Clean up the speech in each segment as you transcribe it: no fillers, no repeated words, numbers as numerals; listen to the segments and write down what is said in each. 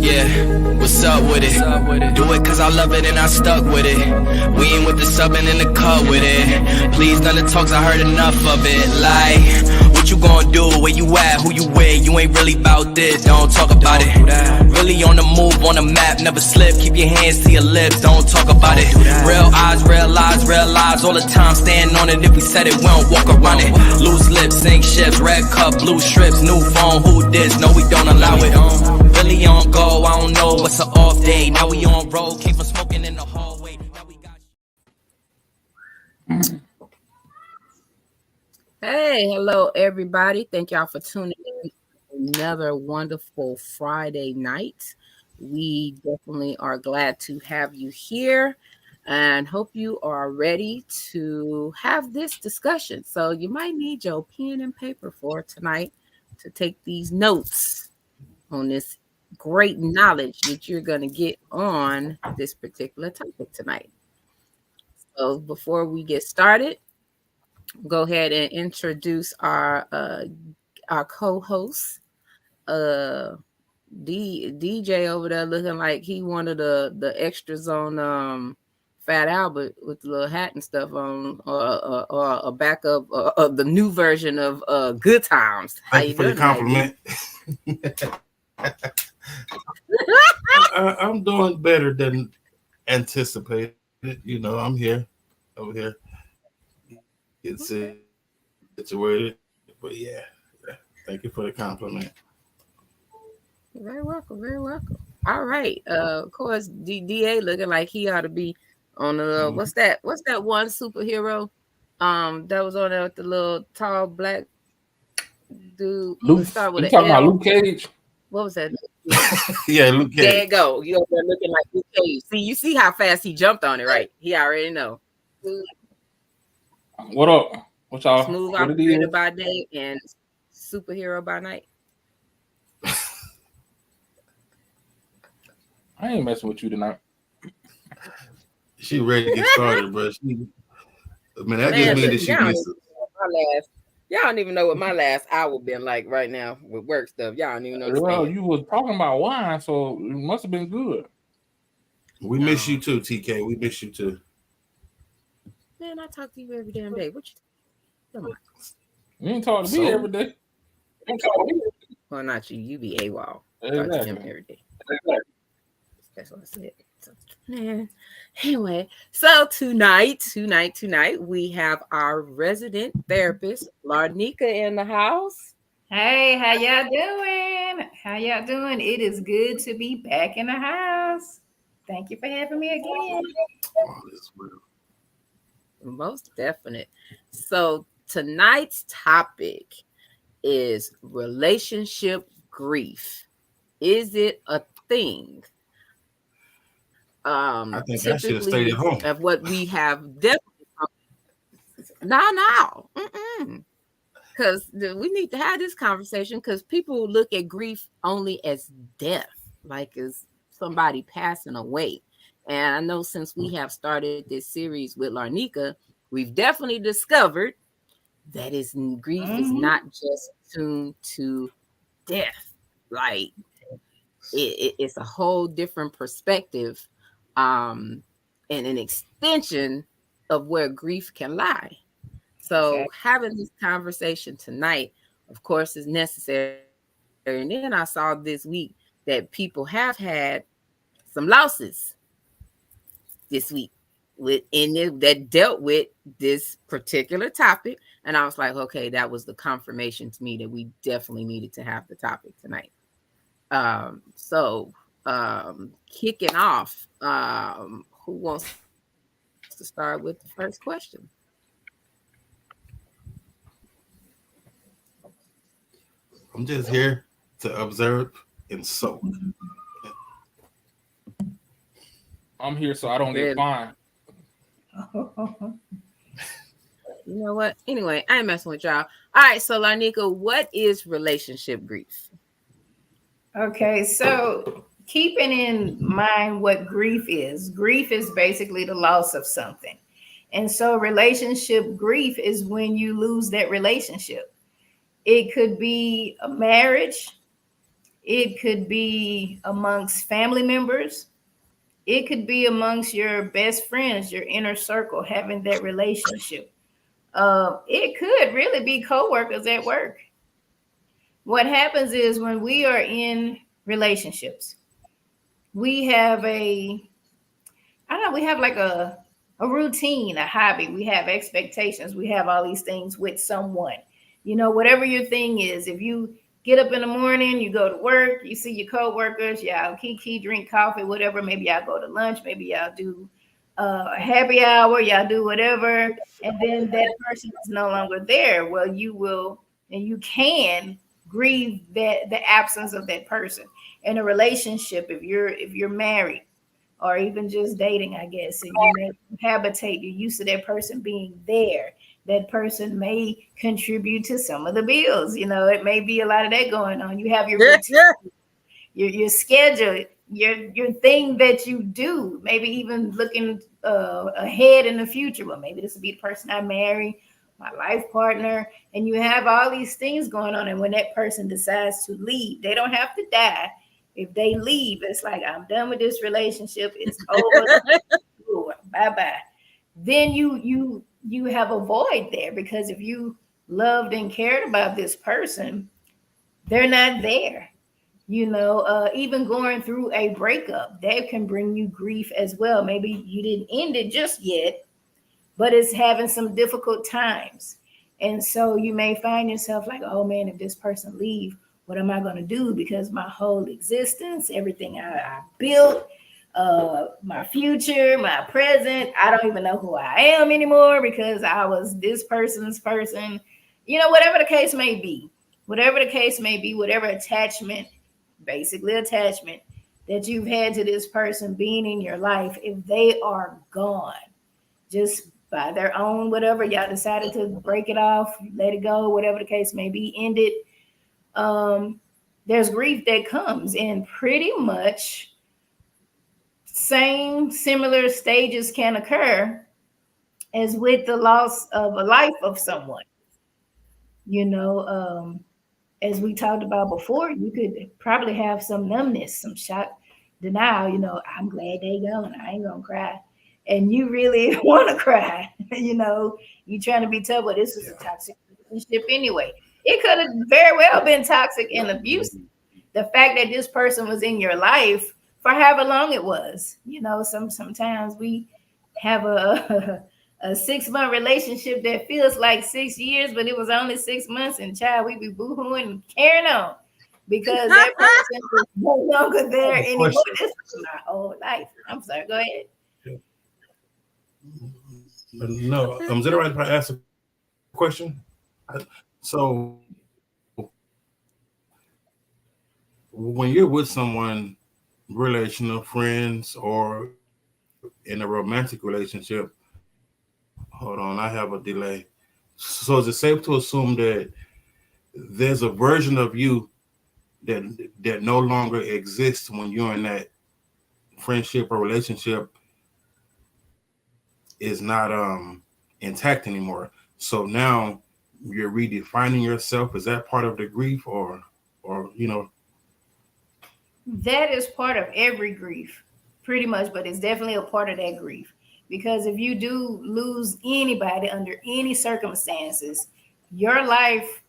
Yeah, what's up with it? Do it cause I love it and I stuck with it. We ain't with the subbing in the cut with it. Please, none of the talks, I heard enough of it. Like, what you gonna do? Where you at? Who you with? You ain't really about this, don't talk about it. Really on the move, on the map, never slip. Keep your hands to your lips, don't talk about it. Real eyes, real lies all the time. Stand on it, if we said it, we don't walk around it. Loose lips, sink ships, red cup, blue strips, new phone, who this? No, we don't allow it. Really on go, I don't know what's an off day. Now we on road, keep on smoking in the hallway. Now we got... Hey, hello everybody. Thank y'all for tuning in. Another wonderful Friday night. We definitely are glad to have you here and hope you are ready to have this discussion. So you might need your pen and paper for tonight to take these notes on this great knowledge that you're going to get on this particular topic tonight. So before we get started, go ahead and introduce our co-host, DJ over there, looking like he one of the extras on Fat Albert with the little hat and stuff on, or a backup of the new version of Good Times. Thank you for the compliment. I'm doing better than anticipated. You know, I'm here, over here. It's situated, but yeah. Thank you for the compliment. You're very welcome. Very welcome. All right. Of course, DA looking like he ought to be on the what's that one superhero that was on there with the little tall black dude. Luke, start with you talking L. about Luke Cage? What was that? Yeah, Luke Cage. There you go. You over there looking like Luke Cage. See, you see how fast he jumped on it, right? He already know. What up? What y'all? Smooth what operator by day and superhero by night. I ain't messing with you tonight. She ready to get started, bro. That just means that she missed it. Y'all don't even know what my last hour been like right now with work stuff. Y'all don't even know. Well, you was talking about wine, so it must have been good. We miss you too, TK. We miss you too. Man, I talk to you every damn day. What you? You ain't talking to me every day. Well, not you. You be AWOL. Exactly. Talk to him every day. That's what I said. So, man. Anyway, so tonight, we have our resident therapist, Larnika, in the house. Hey, how y'all doing? It is good to be back in the house. Thank you for having me again. Most definite. So tonight's topic is relationship grief. Is it a thing? I think I should have stayed at home. Of what we have definitely. No. Because we need to have this conversation because people look at grief only as death, like as somebody passing away. And I know since we have started this series with Larnika, we've definitely discovered that grief is not just tuned to death. Like it's a whole different perspective and an extension of where grief can lie. So having this conversation tonight, of course, is necessary. And then I saw this week that people have had some losses this week that dealt with this particular topic. And I was like, okay, that was the confirmation to me that we definitely needed to have the topic tonight. So kicking off, who wants to start with the first question? I'm just here to observe and soak. I'm here so I don't get fined. You know what? Anyway, I ain't messing with y'all. All right, so Larnika, what is relationship grief? Okay, so keeping in mind what grief is basically the loss of something. And so relationship grief is when you lose that relationship. It could be a marriage. It could be amongst family members. It could be amongst your best friends, your inner circle, having that relationship. It could really be coworkers at work. What happens is when we are in relationships, we have we have like a routine, a hobby. We have expectations. We have all these things with someone. Whatever your thing is, if you get up in the morning, you go to work, you see your coworkers, y'all kiki, drink coffee, whatever. Maybe y'all go to lunch, maybe y'all do a happy hour, y'all do whatever, and then that person is no longer there. Well, you will and you can grieve that the absence of that person. In a relationship, if you're married or even just dating, I guess, and you may habitate, you're used to that person being there. That person may contribute to some of the bills. It may be a lot of that going on. You have your routine, your schedule, your thing that you do, maybe even looking ahead in the future. Well, maybe this will be the person I marry, my life partner, and you have all these things going on. And when that person decides to leave, they don't have to die. If they leave, it's like, I'm done with this relationship. It's over. Bye-bye. Then you have a void there, because if you loved and cared about this person, they're not there. Even going through a breakup, that can bring you grief as well. Maybe you didn't end it just yet, but it's having some difficult times. And so you may find yourself like, oh man, if this person leave, what am I going to do? Because my whole existence, everything I built, my future, my present, I don't even know who I am anymore because I was this person's person. Whatever the case may be, whatever attachment, basically attachment that you've had to this person being in your life, if they are gone, just by their own, whatever, y'all decided to break it off, let it go, whatever the case may be, end it. There's grief that comes in pretty much similar stages can occur as with the loss of a life of someone. As we talked about before, you could probably have some numbness, some shock, denial. I'm glad they gone. I ain't gonna cry. And you really want to cry. You trying to be tough, but this is a toxic relationship anyway. It could have very well been toxic and abusive. The fact that this person was in your life for however long it was. Sometimes we have a 6-month relationship that feels like 6 years, but it was only 6 months, and child, we be boohooing and carrying on because that person is no longer there anymore. This is my whole life. I'm sorry, go ahead. No, is it all right if I ask a question? So when you're with someone, relational, friends, or in a romantic relationship, hold on, I have a delay. So is it safe to assume that there's a version of you that no longer exists when you're in that friendship or relationship is not intact anymore? So now you're redefining yourself. Is that part of the grief, or That is part of every grief, pretty much, but it's definitely a part of that grief. Because if you do lose anybody under any circumstances, your life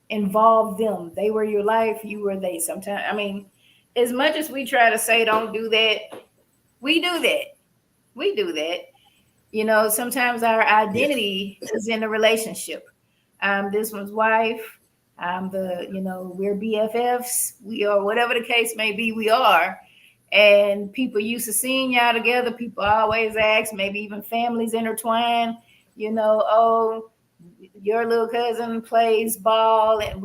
involved them. They were your life, you were they. Sometimes, as much as we try to say don't do that, we do that. Sometimes our identity is in a relationship. I'm this one's wife. I'm we're BFFs. We are, whatever the case may be, we are. And people used to seeing y'all together. People always ask, maybe even families intertwine, oh, your little cousin plays ball and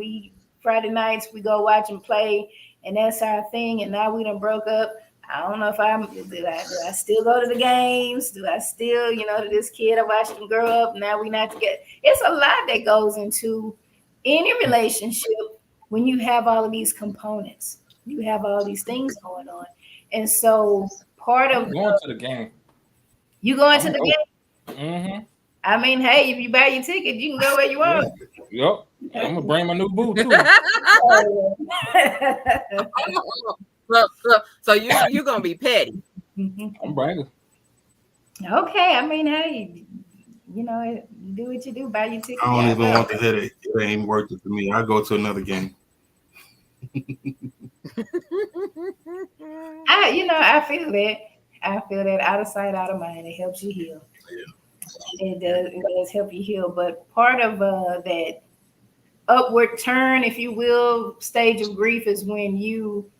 Friday nights we go watch him play, and that's our thing. And now we done broke up. I don't know if do I still go to the games? Do I still, to this kid, I watched him grow up. Now we not together. It's a lot that goes into any relationship when you have all of these components. You have all these things going on. And so part of going to the game. You going to the game? Mm-hmm. I mean, hey, if you buy your ticket, you can go where you want. Yep. I'm gonna bring my new boo too. So you're gonna be petty. I'm bringing. Okay, I mean, hey, you do what you do, buy your ticket. I don't even want to hit it. It ain't worth it for me. I go to another game. I feel that. I feel that out of sight, out of mind. It helps you heal. Yeah. It does help you heal. But part of that upward turn, if you will, stage of grief is when you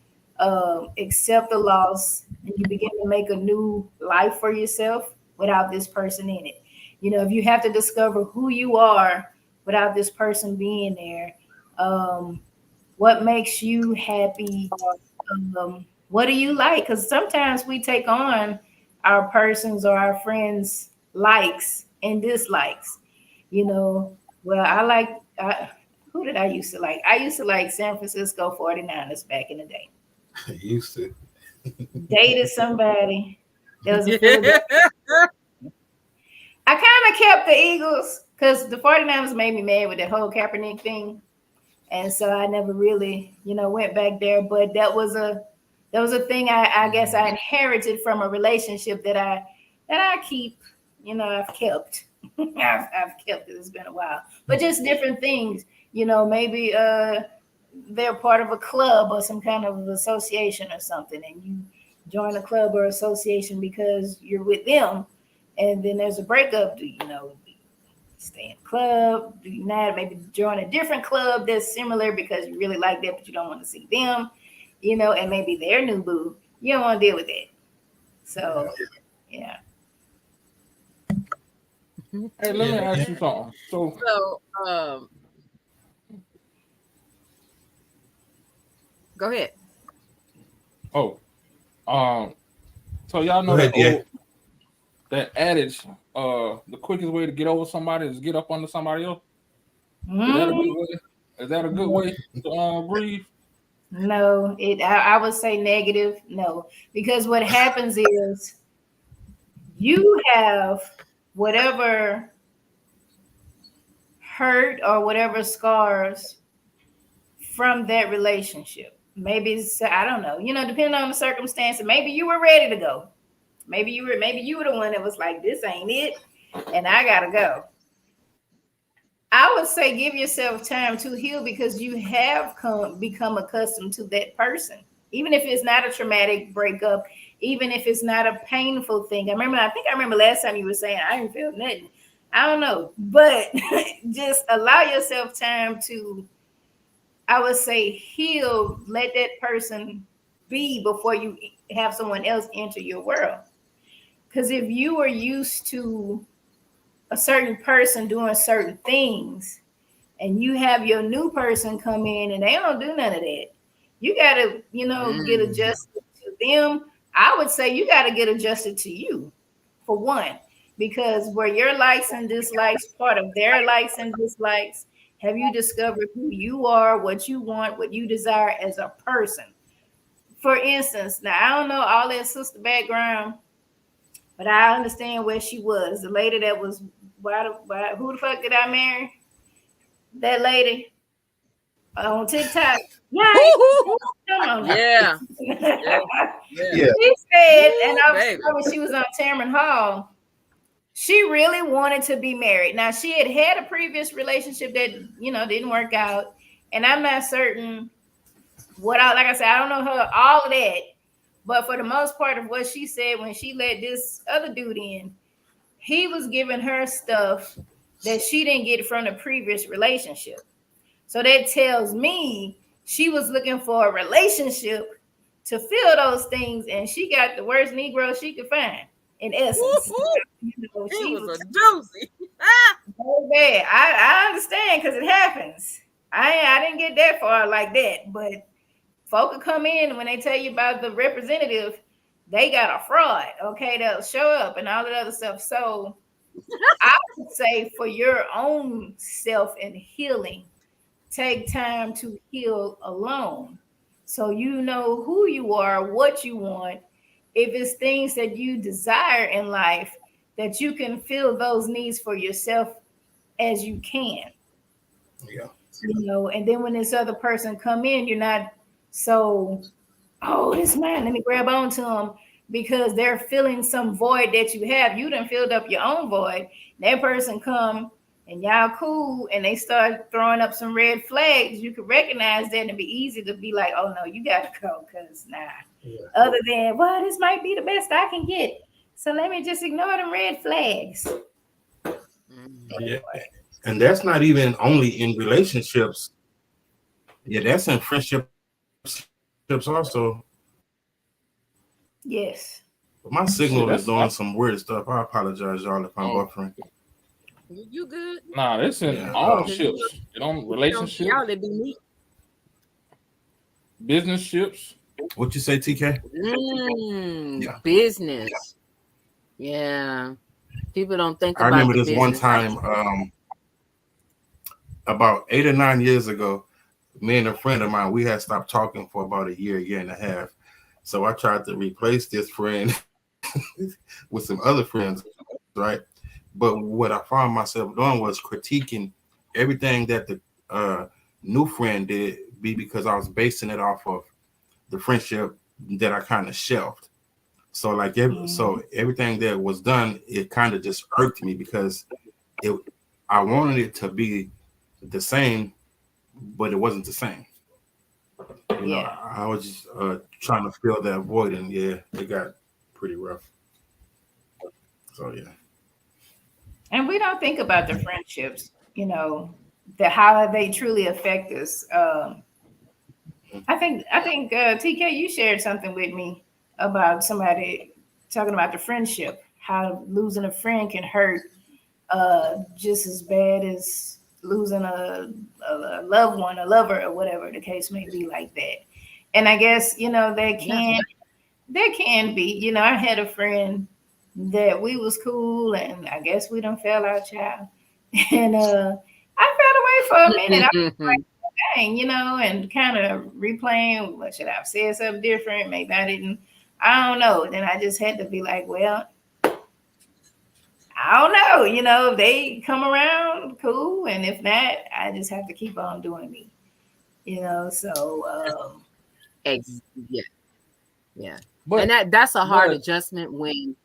accept the loss and you begin to make a new life for yourself without this person in it. If you have to discover who you are without this person being there, what makes you happy? What do you like? Because sometimes we take on our persons or our friends' likes and dislikes. Well, who did I used to like? I used to like San Francisco 49ers back in the day. I used to. Dated somebody. There was I kind of kept the Eagles because the 49ers made me mad with that whole Kaepernick thing. And so I never really, went back there. But that was a thing I guess I inherited from a relationship that I keep, I've kept. I've kept it. It's been a while. But just different things, maybe they're part of a club or some kind of association or something, and you join a club or association because you're with them, and then there's a breakup. Do you stay in the club? Do you not maybe join a different club that's similar because you really like that, but you don't want to see them, and maybe their new boo? You don't want to deal with that. So, yeah. Hey, let me ask you something. So go ahead. So y'all know that adage, the quickest way to get over somebody is get up under somebody else. Is that a good way to grieve? No, I would say negative. No, because what happens is you have whatever hurt or whatever scars from that relationship. Maybe I don't know, depending on the circumstance. Maybe you were ready to go. Maybe you were the one that was like, this ain't it, and I gotta go. I would say give yourself time to heal because you have become accustomed to that person. Even if it's not a traumatic breakup, even if it's not a painful thing. I think I remember last time you were saying, I didn't feel nothing. I don't know. But just allow yourself time to, I would say, heal. Let that person be before you have someone else enter your world. Because if you are used to a certain person doing certain things and you have your new person come in and they don't do none of that, you got to, get adjusted to them. I would say you got to get adjusted to you, for one, because where your likes and dislikes part of their likes and dislikes, have you discovered who you are, what you want, what you desire as a person? For instance, now I don't know all that sister background, but I understand where she was. The lady that was, who the fuck did I marry? That lady on TikTok. Yeah. Yeah. She said, and I was when she was on Tamron Hall, she really wanted to be married. Now she had a previous relationship that didn't work out, and I'm not certain like I said, I don't know her all of that, but for the most part of what she said when she let this other dude in, he was giving her stuff that she didn't get from the previous relationship. So that tells me she was looking for a relationship to fill those things, and she got the worst Negro she could find. In essence, She was a doozy. Oh, bad. I understand because it happens. I didn't get that far like that, but folk will come in when they tell you about the representative, they got a fraud. Okay, they'll show up and all that other stuff. So I would say for your own self and healing, take time to heal alone. So you know who you are, what you want. If it's things that you desire in life, that you can fill those needs for yourself as you can. Yeah. You know, and then when this other person come in, you're not so, oh, this man, let me grab onto them, because they're filling some void that you have. You done filled up your own void. That person come and y'all cool, and they start throwing up some red flags. You can recognize that and be easy to be like, oh no, you gotta go, because other than, well, this might be the best I can get, so let me just ignore them red flags. Yeah. And that's not even only in relationships. Yeah, that's in friendships also. Yes. But my signal Shit, is doing some weird stuff. I apologize, y'all, if I'm buffering. You good? Nah, it's in Yeah. all ships. You know, relationships, Y'all that be neat. business ships. What you say, TK? Yeah. Business. Yeah. People don't think I about remember the this one business. time, about 8 or 9 years ago, me and a friend of mine, we had stopped talking for about a year and a half. So I tried to replace this friend with some other friends, right? But what I found myself doing was critiquing everything that the new friend did, because I was basing it off of the friendship that I kind of shelved. So like everything that was done, it kind of just irked me, because I wanted it to be the same, but it wasn't the same. You know, I was just trying to fill that void, and yeah, it got pretty rough. So yeah. And we don't think about the friendships, you know, how they truly affect us. I think TK, you shared something with me about somebody talking about the friendship, how losing a friend can hurt just as bad as losing a loved one, a lover, or whatever the case may be, like that. And I guess, you know, there can be, you know, I had a friend that we was cool, and I guess we done fell out, child. And I fell away for a minute. I was like, dang, you know, and kind of replaying, what should I have said something different? Maybe I didn't. I don't know. Then I just had to be like, well, I don't know. You know, if they come around, cool. And if not, I just have to keep on doing me. You know, so yeah. But And that's a hard adjustment when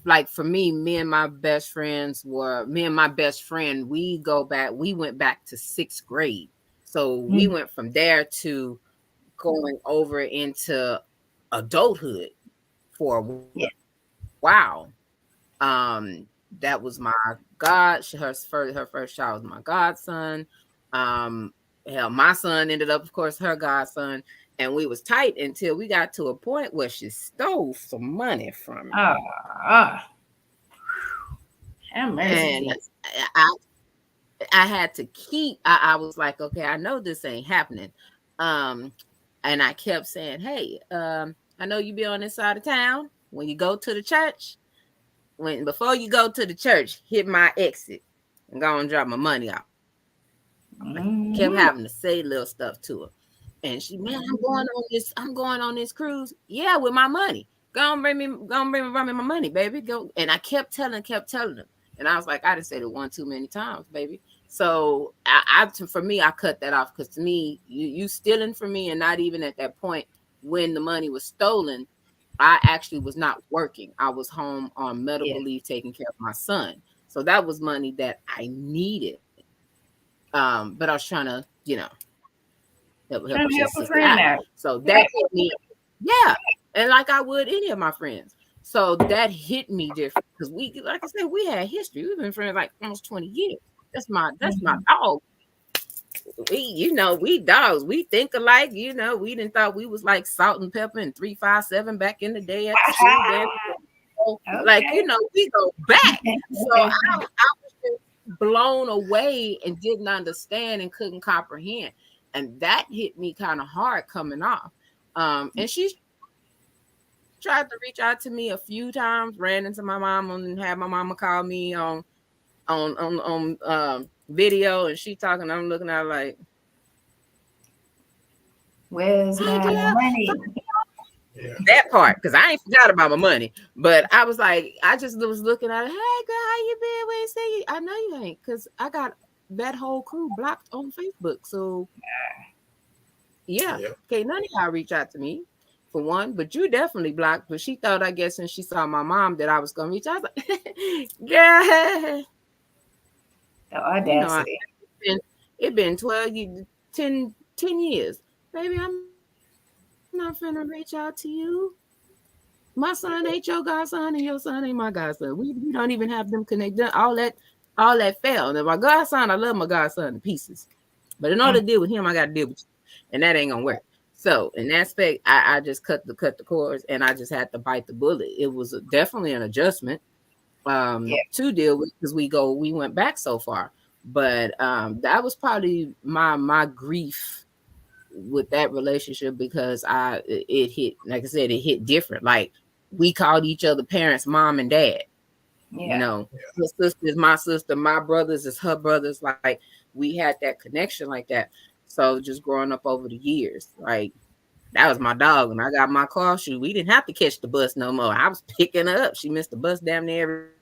like for me and my best friend, we went back to 6th grade. So we went from there to going over into adulthood for a while. That was my her first child was my godson. Hell, my son ended up, of course, her godson, and we was tight until we got to a point where she stole some money from me. And I had to keep. I was like, okay, I know this ain't happening. And I kept saying, hey, I know you be on this side of town. When you go to the church, before you go to the church, hit my exit and go and drop my money off. I kept having to say little stuff to her. And she, man, I'm going on this cruise. Yeah, with my money. Go and bring me my money, baby. Go. And I kept telling them. And I was like, I just said it one too many times, baby. So for me, I cut that off, because to me, you stealing from me, and not even at that point when the money was stolen, I actually was not working. I was home on medical leave taking care of my son. So that was money that I needed. But I was trying to, you know, help a friend out. So that hit me. Yeah. And like I would any of my friends. So that hit me different, because we, like I said, we had history. We've been friends like almost 20 years. That's my dog. We dogs. We think alike. You know, we didn't thought we was like Salt and Pepper and 357 back in the day at the school. Like, you know, we go back. So I was just blown away and didn't understand and couldn't comprehend. And that hit me kind of hard coming off. And she tried to reach out to me a few times, ran into my mom and had my mama call me on video, and she talking, I'm looking at her like, where's my money? That part, because I ain't forgot about my money. But I was like, I just was looking at it. Hey, girl, how you been? We ain't see you. I know you ain't, because I got that whole crew blocked on Facebook. So, yeah, okay, none of y'all reach out to me for one, but you definitely blocked. But she thought, I guess, when she saw my mom that I was going to reach out. I was like, yeah. The audacity. It's been 12 years, 10 years. Baby, I'm not finna reach out to you. My son ain't your godson, and your son ain't my godson. We don't even have them connected. All that fell. Now my godson, I love my godson to pieces, but in order to deal with him, I got to deal with you, and that ain't gonna work. So in that aspect, I just cut the cords, and I just had to bite the bullet. It was definitely an adjustment to deal with, because we went back so far. But that was probably my grief with that relationship, because it hit, like I said, it hit different. Like, we called each other parents, mom and dad. You know, my sister's my sister, my brothers is her brothers. Like, we had that connection like that. So just growing up over the years, like, that was my dog. When I got my car, we didn't have to catch the bus no more. I was picking her up. She missed the bus damn near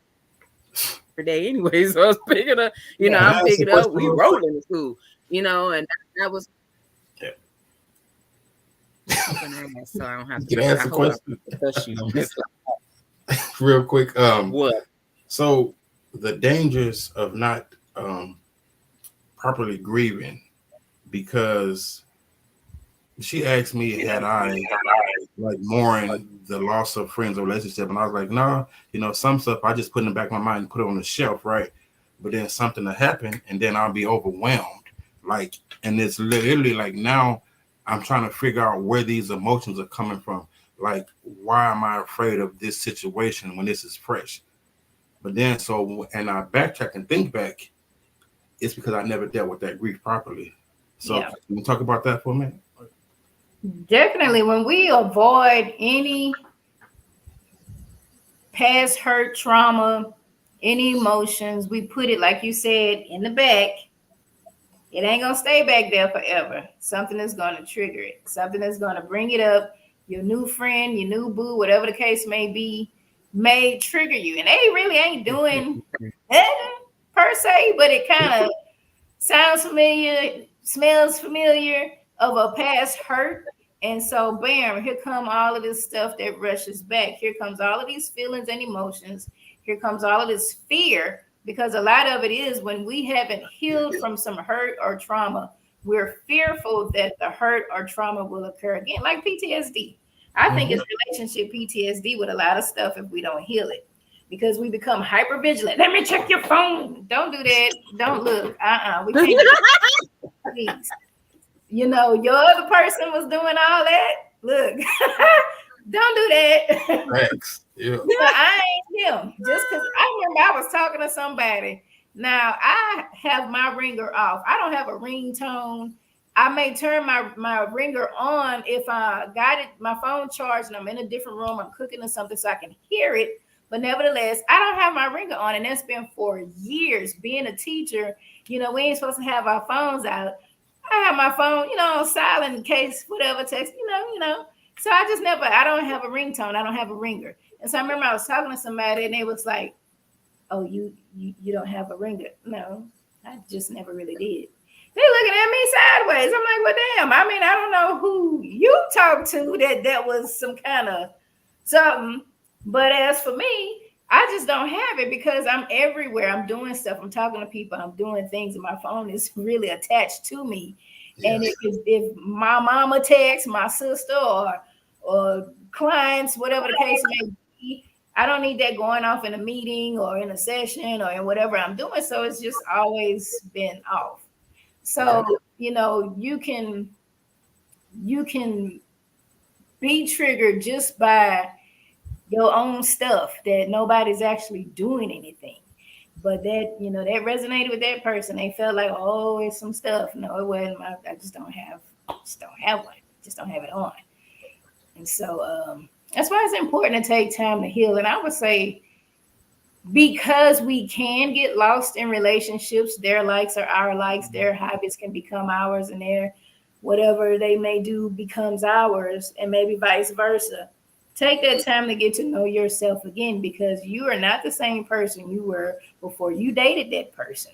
every day anyway. So I was picking her, I'm picking her up. We rolling to school, and that was. So I don't have to answer questions real quick. What? So the dangers of not properly grieving, because she asked me, had I like mourning the loss of friends or relationship, and I was like, no, some stuff I just put in the back of my mind and put it on the shelf, right? But then something will happen, and then I'll be overwhelmed, like, and it's literally like now I'm trying to figure out where these emotions are coming from. Like, why am I afraid of this situation when this is fresh? But then, and I backtrack and think back, it's because I never dealt with that grief properly. So can we talk about that for a minute? Definitely. When we avoid any past hurt, trauma, any emotions, we put it, like you said, in the back. It ain't gonna stay back there forever. Something is gonna trigger it. Something is gonna bring it up. Your new friend, your new boo, whatever the case may be, may trigger you. And they really ain't doing that per se, but it kind of sounds familiar, smells familiar of a past hurt. And so, bam, here come all of this stuff that rushes back. Here comes all of these feelings and emotions. Here comes all of this fear, because a lot of it is when we haven't healed from some hurt or trauma, we're fearful that the hurt or trauma will occur again, like PTSD. I think it's relationship PTSD with a lot of stuff if we don't heal it, because we become hyper vigilant. Let me check your phone. Don't do that. Don't look. We can't. Please. Your other person was doing all that. Look, don't do that. Thanks. Yeah. I ain't him. Just because I remember I was talking to somebody. Now I have my ringer off. I don't have a ringtone. I may turn my ringer on if I got my phone charged and I'm in a different room, I'm cooking or something, so I can hear it. But nevertheless, I don't have my ringer on, and that's been for years. Being a teacher, we ain't supposed to have our phones out. I have my phone, on silent in case whatever text, So I don't have a ringtone. I don't have a ringer. And so I remember I was talking to somebody and they was like, oh, you don't have a ringer. No, I just never really did. They looking at me sideways. I'm like, well, damn. I mean, I don't know who you talked to that was some kind of something. But as for me, I just don't have it because I'm everywhere. I'm doing stuff. I'm talking to people. I'm doing things, and my phone is really attached to me. Yes. And if my mama texts, my sister or clients, whatever the case may be, I don't need that going off in a meeting or in a session or in whatever I'm doing. So it's just always been off. So, you can be triggered just by your own stuff that nobody's actually doing anything. But that, that resonated with that person. They felt like, oh, it's some stuff. No, it wasn't. I just don't have one. Just don't have it on. And so that's why it's important to take time to heal. And I would say, because we can get lost in relationships, their likes are our likes, their habits can become ours, and whatever they may do becomes ours, and maybe vice versa. Take that time to get to know yourself again, because you are not the same person you were before you dated that person.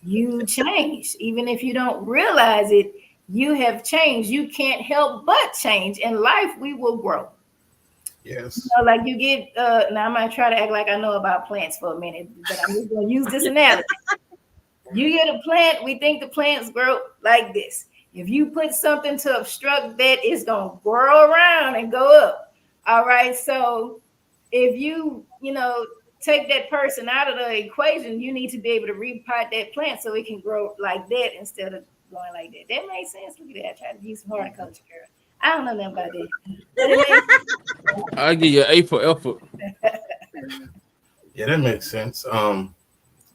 You changed. Even if you don't realize it, you have changed. You can't help but change. In life, we will grow. Yes. So like you get, now I'm going to try to act like I know about plants for a minute, but I'm just going to use this analogy. You get a plant, we think the plants grow like this. If you put something to obstruct that, it's going to grow around and go up. All right. So if you take that person out of the equation, you need to be able to repot that plant so it can grow like that instead of going like that. That makes sense. Look at that. I tried to use some horticulture, girl. I don't know nothing about that. But it I give you an A for effort. Yeah, that makes sense.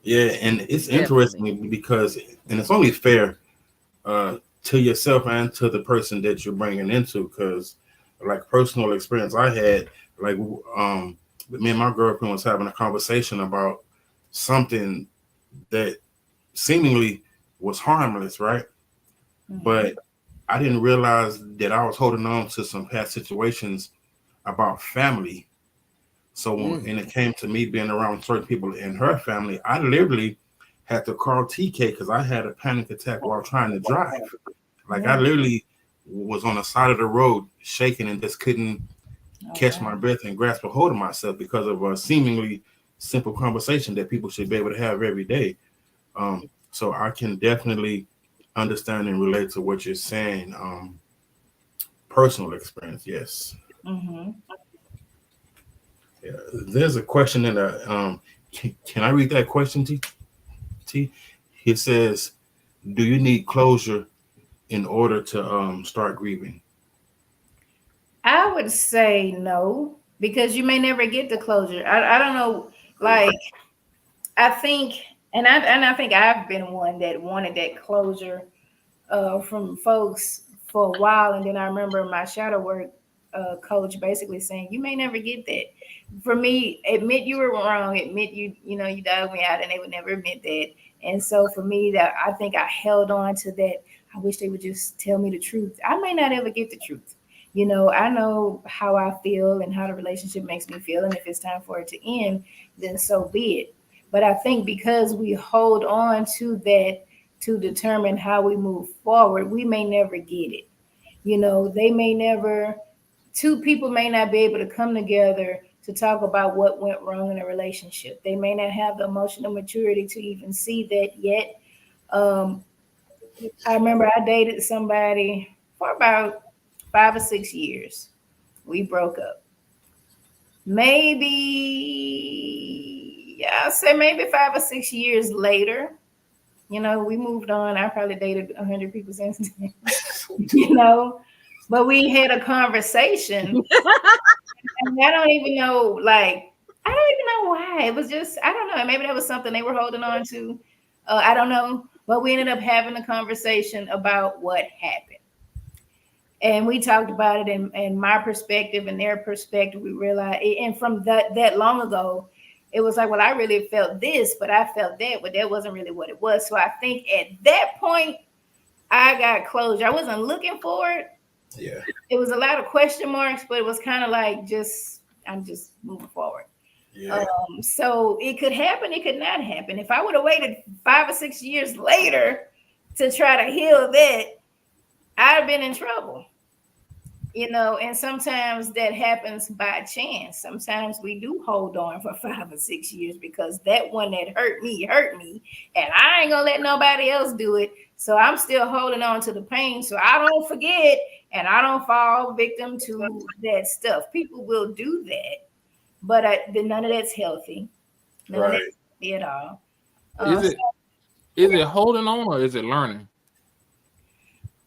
Yeah, and it's interesting because, and it's only fair to yourself and to the person that you're bringing into, because like personal experience I had, like me and my girlfriend was having a conversation about something that seemingly was harmless, right? But I didn't realize that I was holding on to some past situations about family. So when it came to me being around certain people in her family, I literally had to call TK because I had a panic attack while trying to drive. Like I literally was on the side of the road shaking and just couldn't catch my breath and grasp a hold of myself because of a seemingly simple conversation that people should be able to have every day. So I can definitely understand and relate to what you're saying. Personal experience, yes. Yeah, there's a question in the can I read that question, T? It says, do you need closure in order to start grieving? I would say no, because you may never get the closure. I don't know. Like, I think, and I think I've been one that wanted that closure from folks for a while. And then I remember my shadow work coach basically saying, you may never get that. For me, admit you were wrong, admit you dug me out, and they would never admit that. And so for me, that I think I held on to that. I wish they would just tell me the truth. I may not ever get the truth. I know how I feel and how the relationship makes me feel. And if it's time for it to end, then so be it. But I think because we hold on to that to determine how we move forward, we may never get it. They may never, two people may not be able to come together to talk about what went wrong in a relationship. They may not have the emotional maturity to even see that yet. I remember I dated somebody for about 5 or 6 years. We broke up. I'll say maybe 5 or 6 years later, we moved on. I probably dated 100 people since then, but we had a conversation. And I don't even know why. It was just, I don't know. Maybe that was something they were holding on to. I don't know. But we ended up having a conversation about what happened. And we talked about it in my perspective and their perspective. We realized, and from that long ago, it was like, well, I really felt this, but I felt that, but that wasn't really what it was. So I think at that point, I got closure. I wasn't looking for it. Yeah. It was a lot of question marks, but it was kind of like I'm just moving forward. Yeah. So it could happen, it could not happen. If I would have waited 5 or 6 years later to try to heal that, I'd have been in trouble. And sometimes that happens by chance. Sometimes we do hold on for 5 or 6 years because that one that hurt me, and I ain't gonna let nobody else do it. So I'm still holding on to the pain so I don't forget and I don't fall victim to that stuff. People will do that, but none of that's healthy. None of that's healthy at all. Is it holding on or is it learning?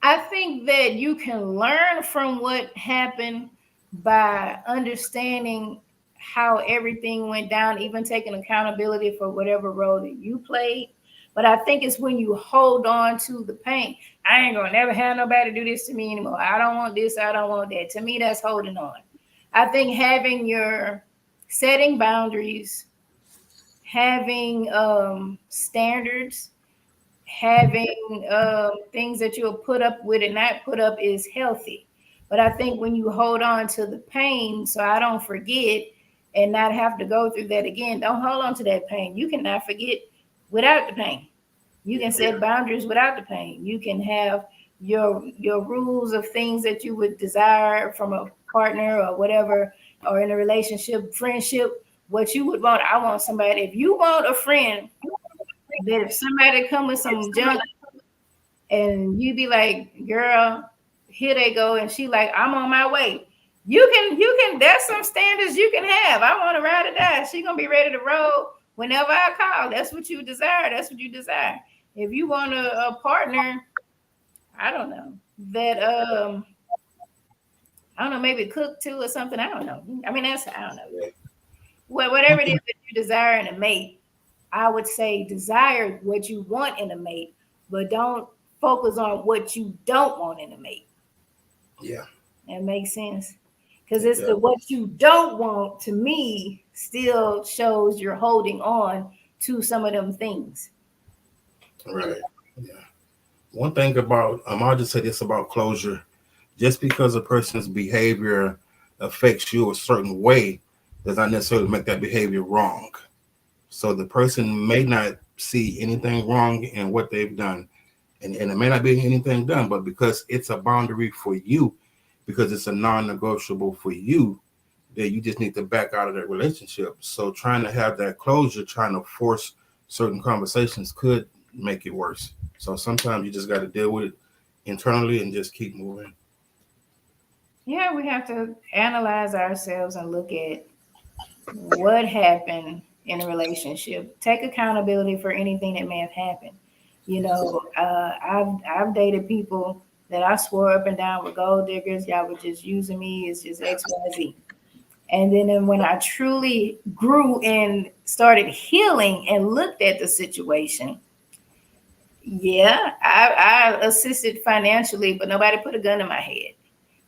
I think that you can learn from what happened by understanding how everything went down, even taking accountability for whatever role that you played. But I think it's when you hold on to the pain. I ain't gonna never have nobody do this to me anymore. I don't want this, I don't want that. To me, that's holding on. I think setting boundaries, having standards, having things that you'll put up with and not put up is healthy. But I think when you hold on to the pain, so I don't forget and not have to go through that again, don't hold on to that pain. You cannot forget without the pain. You can set boundaries without the pain. You can have your rules of things that you would desire from a partner or whatever, or in a relationship, friendship, what you would want. I want somebody, if you want a friend, that if somebody come with some junk and you be like, girl, here they go, and she like, I'm on my way. You can, there's some standards you can have. I want to ride or die. She gonna be ready to roll whenever I call. That's what you desire. That's what you desire. If you want a partner, I don't know, that I don't know, maybe cook too or something. I don't know. I mean, I don't know. Well, whatever it is that you desire in a mate, I would say desire what you want in a mate, but don't focus on what you don't want in a mate. Yeah. That makes sense. Because it's the what you don't want, to me, still shows you're holding on to some of them things. Right. Yeah. One thing about, I'll just say this about closure. Just because a person's behavior affects you a certain way does not necessarily make that behavior wrong. So the person may not see anything wrong in what they've done. And it may not be anything done, but because it's a boundary for you, because it's a non-negotiable for you, that you just need to back out of that relationship. So trying to have that closure, trying to force certain conversations could make it worse. So sometimes you just got to deal with it internally and just keep moving. Yeah, we have to analyze ourselves and look at what happened in a relationship. Take accountability for anything that may have happened. You know, I've dated people that I swore up and down were gold diggers. Y'all were just using me. It's just X, Y, Z. And then when I truly grew and started healing and looked at the situation, yeah, I assisted financially, but nobody put a gun in my head.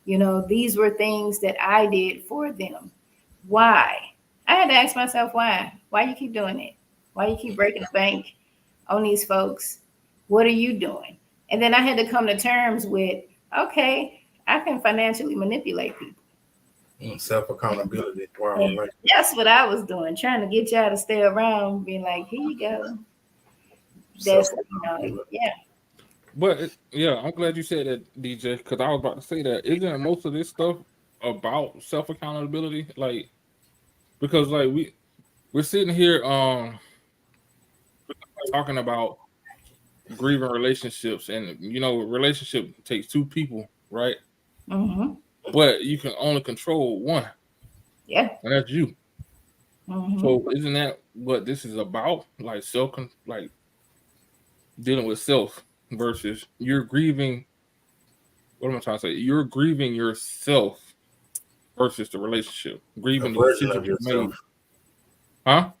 You know, these were things that I did for them. Why? I had to ask myself, why? Why you keep doing it? Why you keep breaking the bank on these folks? What are you doing? And then I had to come to terms with, okay, I can financially manipulate people. Self-accountability. Wow, right. That's what I was doing, trying to get y'all to stay around, being like, here you go. That's, you know, yeah. But I'm glad you said that, DJ, because I was about to say that. Isn't most of this stuff about self-accountability? Like, because like we're sitting here talking about grieving relationships, and you know, relationship takes two people, right? Mm-hmm. But you can only control one. Yeah. And that's you. Mm-hmm. So isn't that what this is about? Like like dealing with self versus you're grieving. What am I trying to say? You're grieving yourself versus the relationship. Grieving the decision you made. Huh?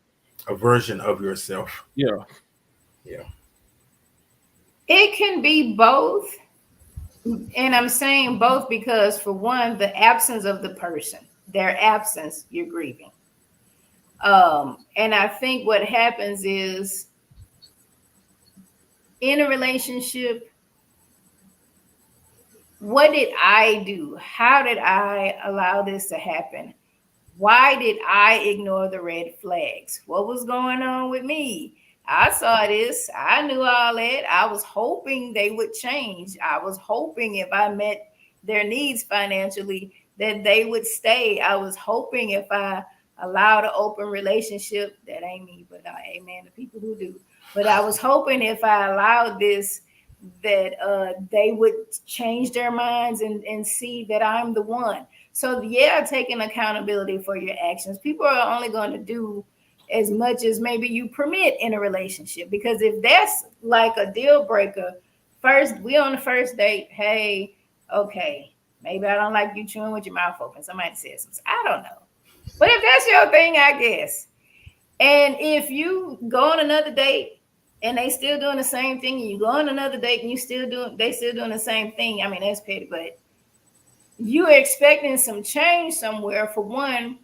A version of yourself. Yeah. Yeah. It can be both. And I'm saying both because, for one, the absence of the person, their absence, you're grieving. And I think what happens is, in a relationship, what did I do? How did I allow this to happen? Why did I ignore the red flags? What was going on with me? I saw this. I knew all that. I was hoping they would change. I was hoping if I met their needs financially, that they would stay. I was hoping if I allowed an open relationship, that ain't me, but amen to people who do. But I was hoping if I allowed this, that they would change their minds and see that I'm the one. So yeah, taking accountability for your actions. People are only going to do as much as maybe you permit in a relationship, because if that's like a deal breaker, first, we on the first date, hey, okay, maybe I don't like you chewing with your mouth open. Somebody says something. I don't know. But if that's your thing, I guess. And if you go on another date and they still doing the same thing, and you go on another date and they still doing the same thing, I mean, that's petty, but you're expecting some change somewhere. For one,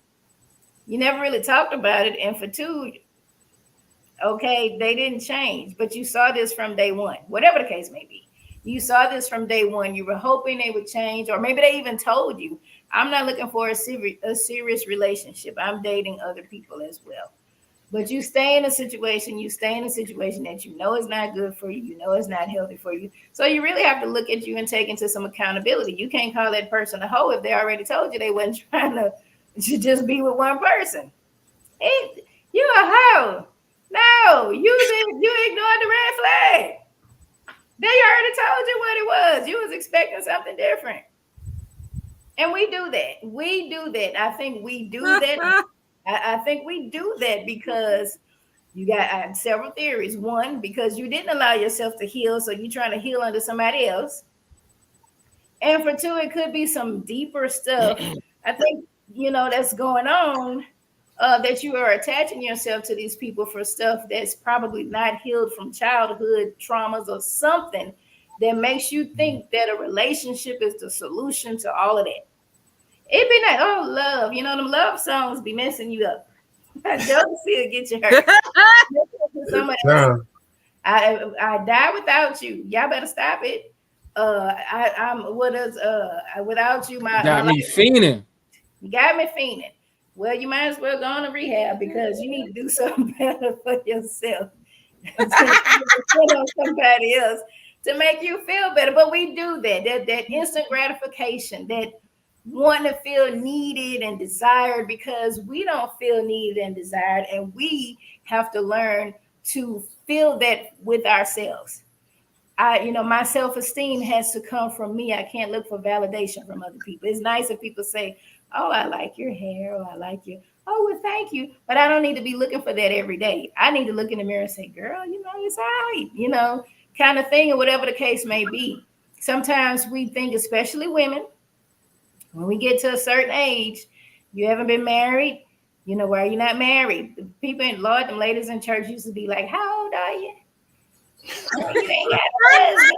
you never really talked about it. And for two, Okay, they didn't change, but you saw this from day one, whatever the case may be. You saw this from day one. You were hoping they would change, or maybe they even told you, I'm not looking for a serious relationship. I'm dating other people as well. But you stay in a situation, that you know is not good for you, you know is not healthy for you. So you really have to look at you and take into some accountability. You can't call that person a hoe if they already told you they wasn't trying to just be with one person. You a hoe. No, you ignored the red flag. They already told you what it was. You was expecting something different. And we do that. I think we do that. I think we do that because you got several theories. One, because you didn't allow yourself to heal, so you're trying to heal under somebody else. And for two, it could be some deeper stuff. I think, that's going on, that you are attaching yourself to these people for stuff that's probably not healed from childhood traumas or something that makes you think that a relationship is the solution to all of that. It'd be like, oh, love. Them love songs be messing you up. Jealousy will get you hurt. I die without you. Y'all better stop it. Without you, my got me fiending. You got me fiending. Well, you might as well go on to rehab because you need to do something better for yourself. Somebody else to make you feel better. But we do that instant gratification, that wanting to feel needed and desired, because we don't feel needed and desired, and we have to learn to feel that with ourselves. My self-esteem has to come from me. I can't look for validation from other people. It's nice if people say, oh, I like your hair, or I like you. Oh, well, thank you. But I don't need to be looking for that every day. I need to look in the mirror and say, girl, it's all right, kind of thing, or whatever the case may be. Sometimes we think, especially women, when we get to a certain age, you haven't been married, why are you not married? People in Lord, them ladies in church used to be like, how old are you? Oh, you ain't got a husband.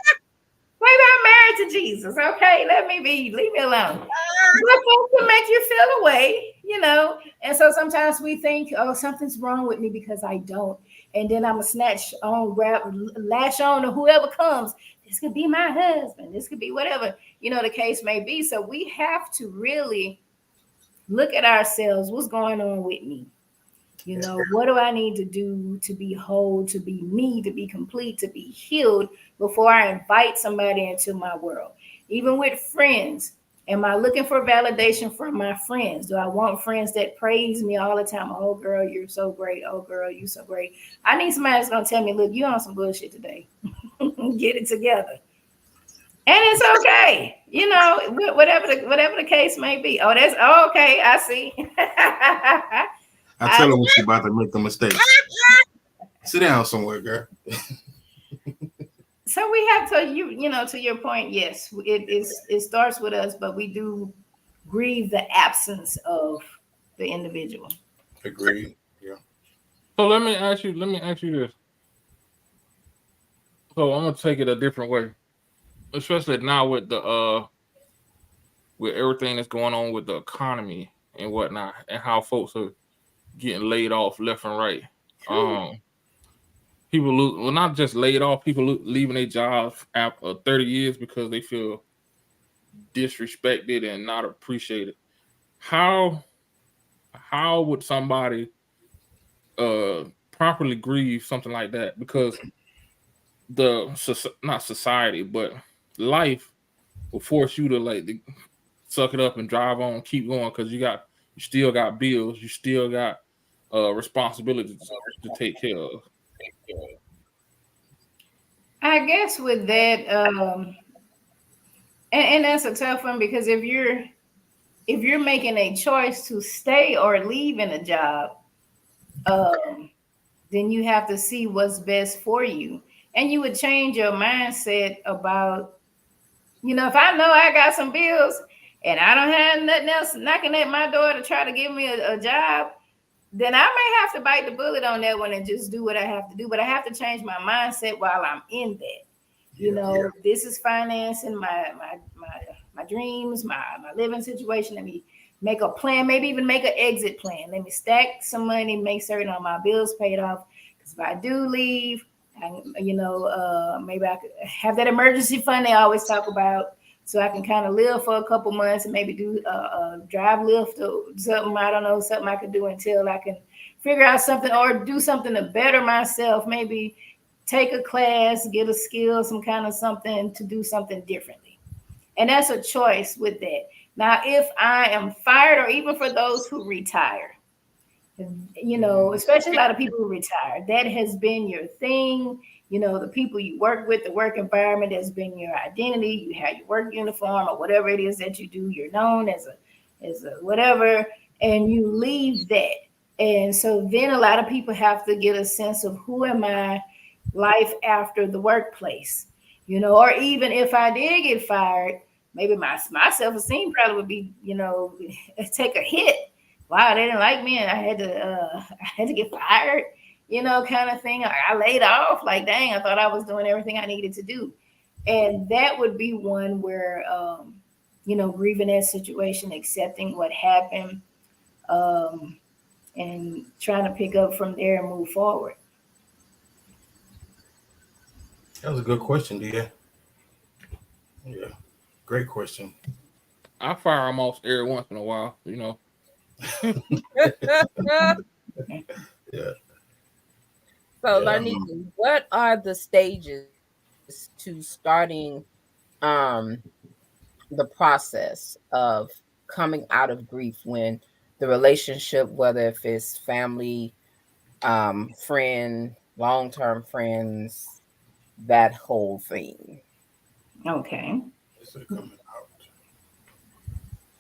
Wait, I'm married to Jesus. Okay, leave me alone. But folks can make you feel away, And so sometimes we think, oh, something's wrong with me because I don't. And then I'm a lash on to whoever comes. This could be my husband. This could be whatever, the case may be. So we have to really look at ourselves. What's going on with me? What do I need to do to be whole, to be me, to be complete, to be healed before I invite somebody into my world? Even with friends, am I looking for validation from my friends? Do I want friends that praise me all the time? Oh, girl, you're so great. Oh, girl, you're so great. I need somebody that's going to tell me, look, you're on some bullshit today. Get it together. And it's okay. Whatever the case may be. Oh, okay. I see. I tell her when she's about to make a mistake. Sit down somewhere, girl. So we have to, to your point, yes, it starts with us, but we do grieve the absence of the individual. Agreed. Yeah. So let me ask you this. So I'm gonna take it a different way, especially now with the with everything that's going on with the economy and whatnot, and how folks are getting laid off left and right. People not just laid off, people leaving their jobs after 30 years because they feel disrespected and not appreciated. How would somebody properly grieve something like that? Because not society, but life will force you to suck it up and drive on, keep going, because you still got bills, you still got responsibilities to take care of. I guess with that, and that's a tough one, because if you're making a choice to stay or leave in a job, then you have to see what's best for you, and you would change your mindset about, if I know I got some bills and I don't have nothing else knocking at my door to try to give me a job, then I may have to bite the bullet on that one and just do what I have to do. But I have to change my mindset while I'm in that. This is financing my dreams, my living situation. Let me make a plan, maybe even make an exit plan. Let me stack some money, make certain all my bills paid off. Because if I do leave, maybe I could have that emergency fund they always talk about, so I can kind of live for a couple months and maybe do a drive lift or something. I don't know, something I could do until I can figure out something or do something to better myself. Maybe take a class, get a skill, some kind of something to do something differently. And that's a choice with that. Now, if I am fired, or even for those who retire, especially a lot of people who retire, that has been your thing. The people you work with, the work environment has been your identity. You have your work uniform or whatever it is that you do. You're known as a whatever, and you leave that. And so then a lot of people have to get a sense of who am I, life after the workplace, or even if I did get fired, maybe my self-esteem probably would be, take a hit. Wow, they didn't like me and I had to get fired, kind of thing. I laid off, like, dang, I thought I was doing everything I needed to do. And that would be one where, grieving that situation, accepting what happened, and trying to pick up from there and move forward. That was a good question, Dia. Yeah, great question. I fire almost every once in a while, Yeah. So, Yeah. Larnita, what are the stages to starting the process of coming out of grief when the relationship, whether if it's family, friend, long-term friends, that whole thing? Okay. So coming out.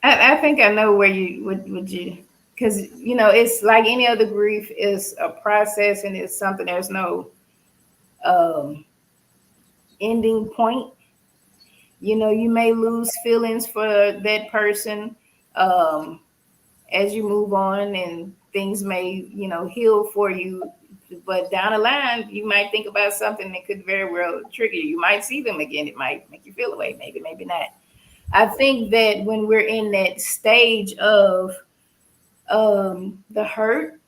I think I know where you would you, because it's like any other grief, is a process and it's something, there's no ending point. You may lose feelings for that person as you move on, and things may heal for you, but down the line you might think about something that could very well trigger you. You might see them again, it might make you feel away, maybe not. I think that when we're in that stage of the hurt,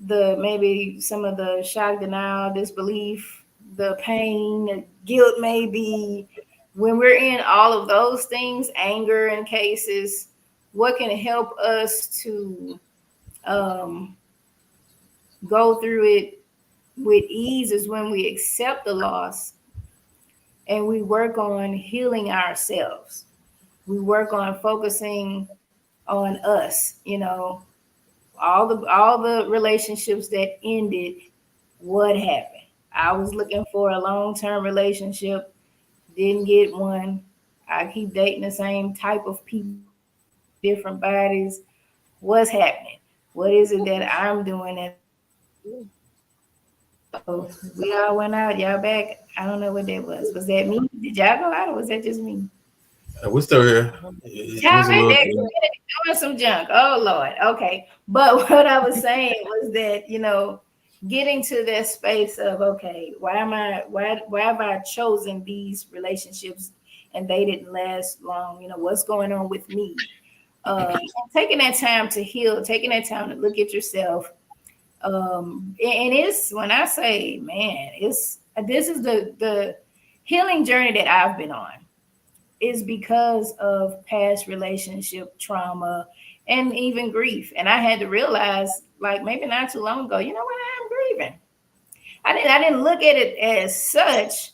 maybe some of the shock, denial, disbelief, the pain, the guilt, maybe, when we're in all of those things, anger in cases, what can help us to go through it with ease is when we accept the loss and we work on healing ourselves. We work on focusing on us, all the relationships that ended, what happened? I was looking for a long-term relationship, didn't get one. I keep dating the same type of people, different bodies. What's happening? What is it that I'm doing? Oh, we all went out. Y'all back? I don't know what that was. Was that me? Did y'all go out, or was that just me? We're still here. Y'all back there doing some junk. Oh Lord. Okay. But what I was saying was that, getting to that space of, okay, why have I chosen these relationships and they didn't last long? What's going on with me? Taking that time to heal, taking that time to look at yourself. And it's, when I say, man, this is the healing journey that I've been on, is because of past relationship trauma and even grief. And I had to realize, like, maybe not too long ago, you know what, I'm grieving. I didn't look at it as such,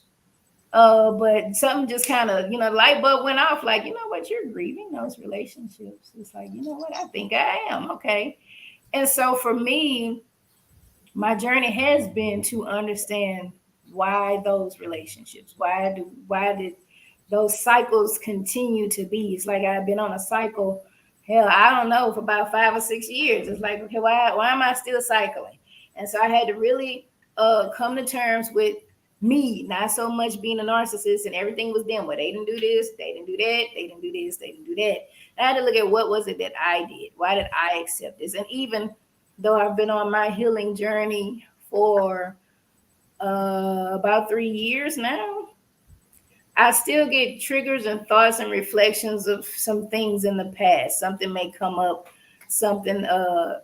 but something just kind of, the light bulb went off, like, you know what, you're grieving those relationships. It's like, you know what, I think I am. Okay. And so for me, my journey has been to understand why those relationships, why did those cycles continue to be. It's like I've been on a cycle, hell, I don't know, for about 5 or 6 years. It's like, okay, why am I still cycling? And so I had to really come to terms with me, not so much being a narcissist and everything was them. Well, they didn't do this, they didn't do that, they didn't do this, they didn't do that. And I had to look at what was it that I did? Why did I accept this? And even though I've been on my healing journey for about 3 years now, I still get triggers and thoughts and reflections of some things in the past. Something may come up, something,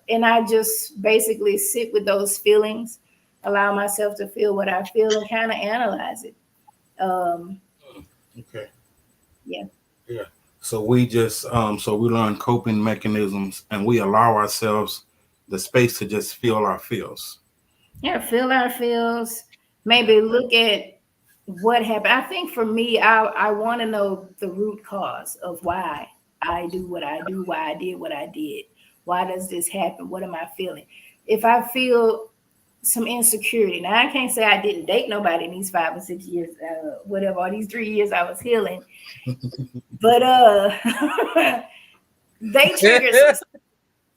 and I just basically sit with those feelings, allow myself to feel what I feel, and kind of analyze it. Okay. Yeah. Yeah. So we just so we learn coping mechanisms, and we allow ourselves the space to just feel our feels. Yeah, feel our feels. Maybe look at what happened. I think for me, I want to know the root cause of why I do what I do, why I did what I did. Why does this happen? What am I feeling? If I feel some insecurity, now I can't say I didn't date nobody in these 5 or 6 years, whatever, or these 3 years I was healing, but they trigger some.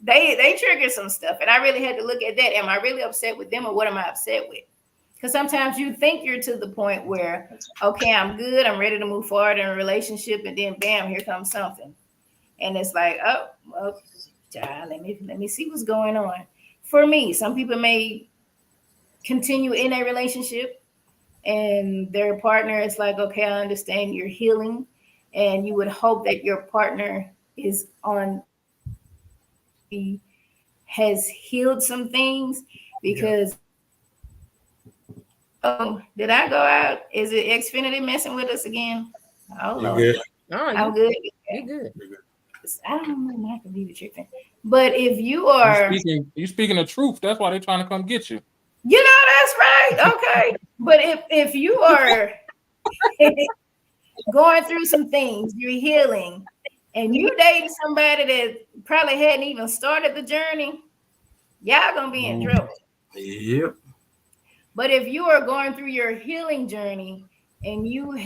They trigger some stuff, and I really had to look at that. Am I really upset with them, or what am I upset with? Because sometimes you think you're to the point where, okay, I'm good, I'm ready to move forward in a relationship, and then bam, here comes something, and it's like, oh, well, child, let me see what's going on. For me, some people may continue in a relationship, and their partner is like, okay, I understand you're healing, and you would hope that your partner is on. Has healed some things, because did I go out? Is it Xfinity messing with us again? Oh You Lord. good? No, I'm good. you good. I don't know my computer tripping. But if you are, You speaking the truth. That's why they're trying to come get you. you know, that's right. Okay. But if you are going through some things, you're healing, and you dating somebody that probably hadn't even started the journey, y'all gonna be in trouble. Yep. But if you are going through your healing journey and you're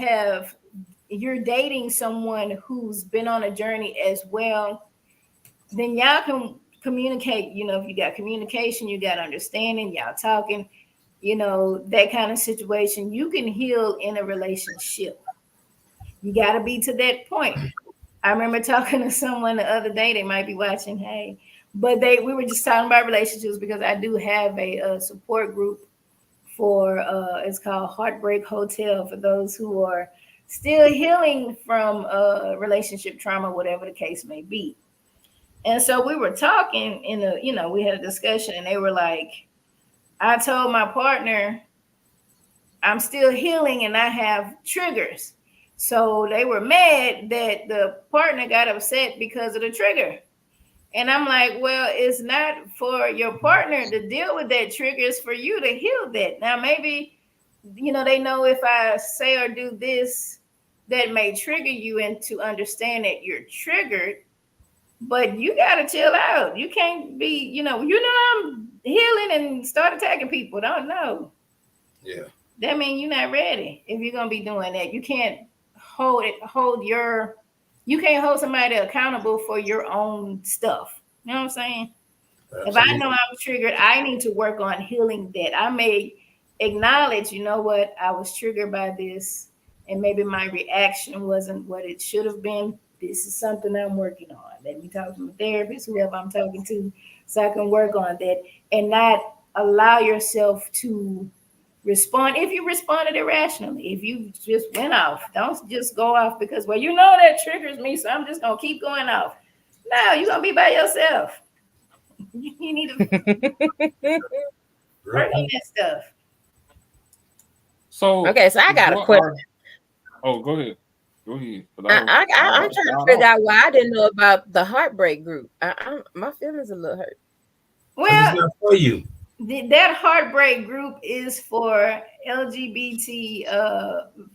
dating someone who's been on a journey as well, then y'all can communicate. You know, if you got communication, you got understanding, y'all talking, you know, that kind of situation, you can heal in a relationship. You got to be to that point. I remember talking to someone the other day, they might be watching, hey, but we were just talking about relationships, because I do have a support group for it's called Heartbreak Hotel, for those who are still healing from relationship trauma, whatever the case may be. And so we were talking we had a discussion, and they were like, I told my partner I'm still healing and I have triggers. So they were mad that the partner got upset because of the trigger. And I'm like, well, it's not for your partner to deal with that trigger. It's for you to heal that. Now, maybe, they know if I say or do this, that may trigger you into understand that you're triggered, but you got to chill out. You can't be, I'm healing and start attacking people. Don't know. Yeah. That means you're not ready if you're going to be doing that. You can't you can't hold somebody accountable for your own stuff. You know what I'm saying? Absolutely. If I know I'm triggered, I need to work on healing that. I may acknowledge, you know what, I was triggered by this, and maybe my reaction wasn't what it should have been. This is something I'm working on. Let me talk to my therapist, whoever I'm talking to, so I can work on that and not allow yourself to respond. If you responded irrationally, if you just went off, don't just go off because, well, that triggers me, so I'm just going to keep going off. No, you're going to be by yourself. You need to work on that stuff. So I got a question. Oh, go ahead. I'm trying to figure out why I didn't know about the Heartbreak group. My feelings a little hurt. Well, for you. That Heartbreak group is for LGBT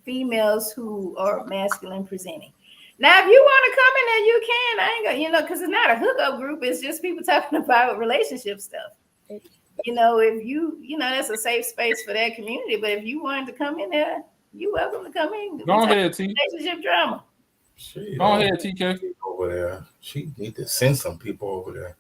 females who are masculine presenting. Now, if you want to come in there, you can. I ain't gonna, because it's not a hookup group. It's just people talking about relationship stuff. If that's a safe space for that community. But if you wanted to come in there, you're welcome to come in. Go ahead, T. Relationship drama. Go ahead, TK. Over there, she need to send some people over there.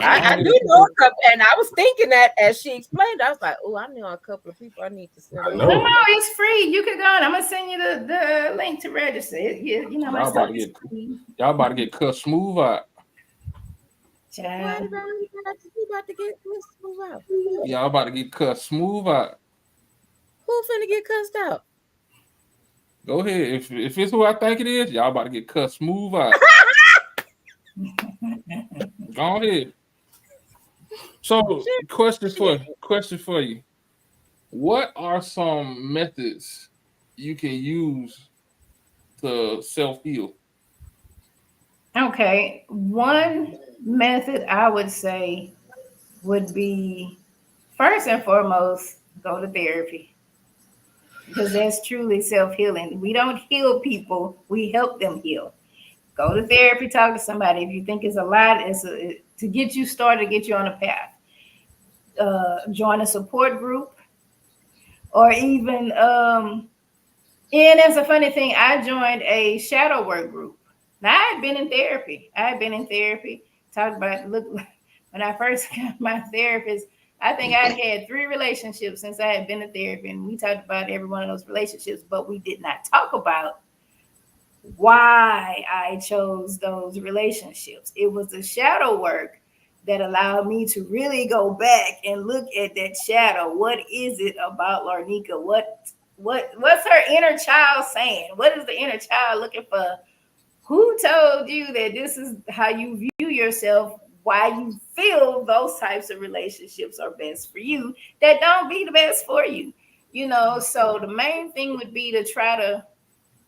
I do know a couple, and I was thinking that as she explained, I was like, "Oh, I know a couple of people I need to send." No, it's free. You can go on. I'm gonna send you the link to register. Y'all about to get cut smooth out. Child. About to get smooth out. Y'all about to get cut smooth out. Who finna get cussed out? Go ahead. If it's who I think it is, y'all about to get cut smooth out. Go ahead. So, question for you. What are some methods you can use to self-heal? Okay, one method I would say would be, first and foremost, go to therapy, because that's truly self-healing. We don't heal people, we help them heal. Go to therapy, talk to somebody. If you think it's a lot, to get you started, get you on a path. Join a support group, or even and it's a funny thing, I joined a shadow work group. Now, I had been in therapy. Talked about, look, when I first got my therapist, I think I'd had 3 relationships since I had been in therapy, and we talked about every one of those relationships, but we did not talk about why I chose those relationships. It was the shadow work that allowed me to really go back and look at that shadow. What is it about Larnika? What's her inner child saying? What is the inner child looking for? Who told you that this is how you view yourself? Why you feel those types of relationships are best for you that don't be the best for you? You know, so the main thing would be to try to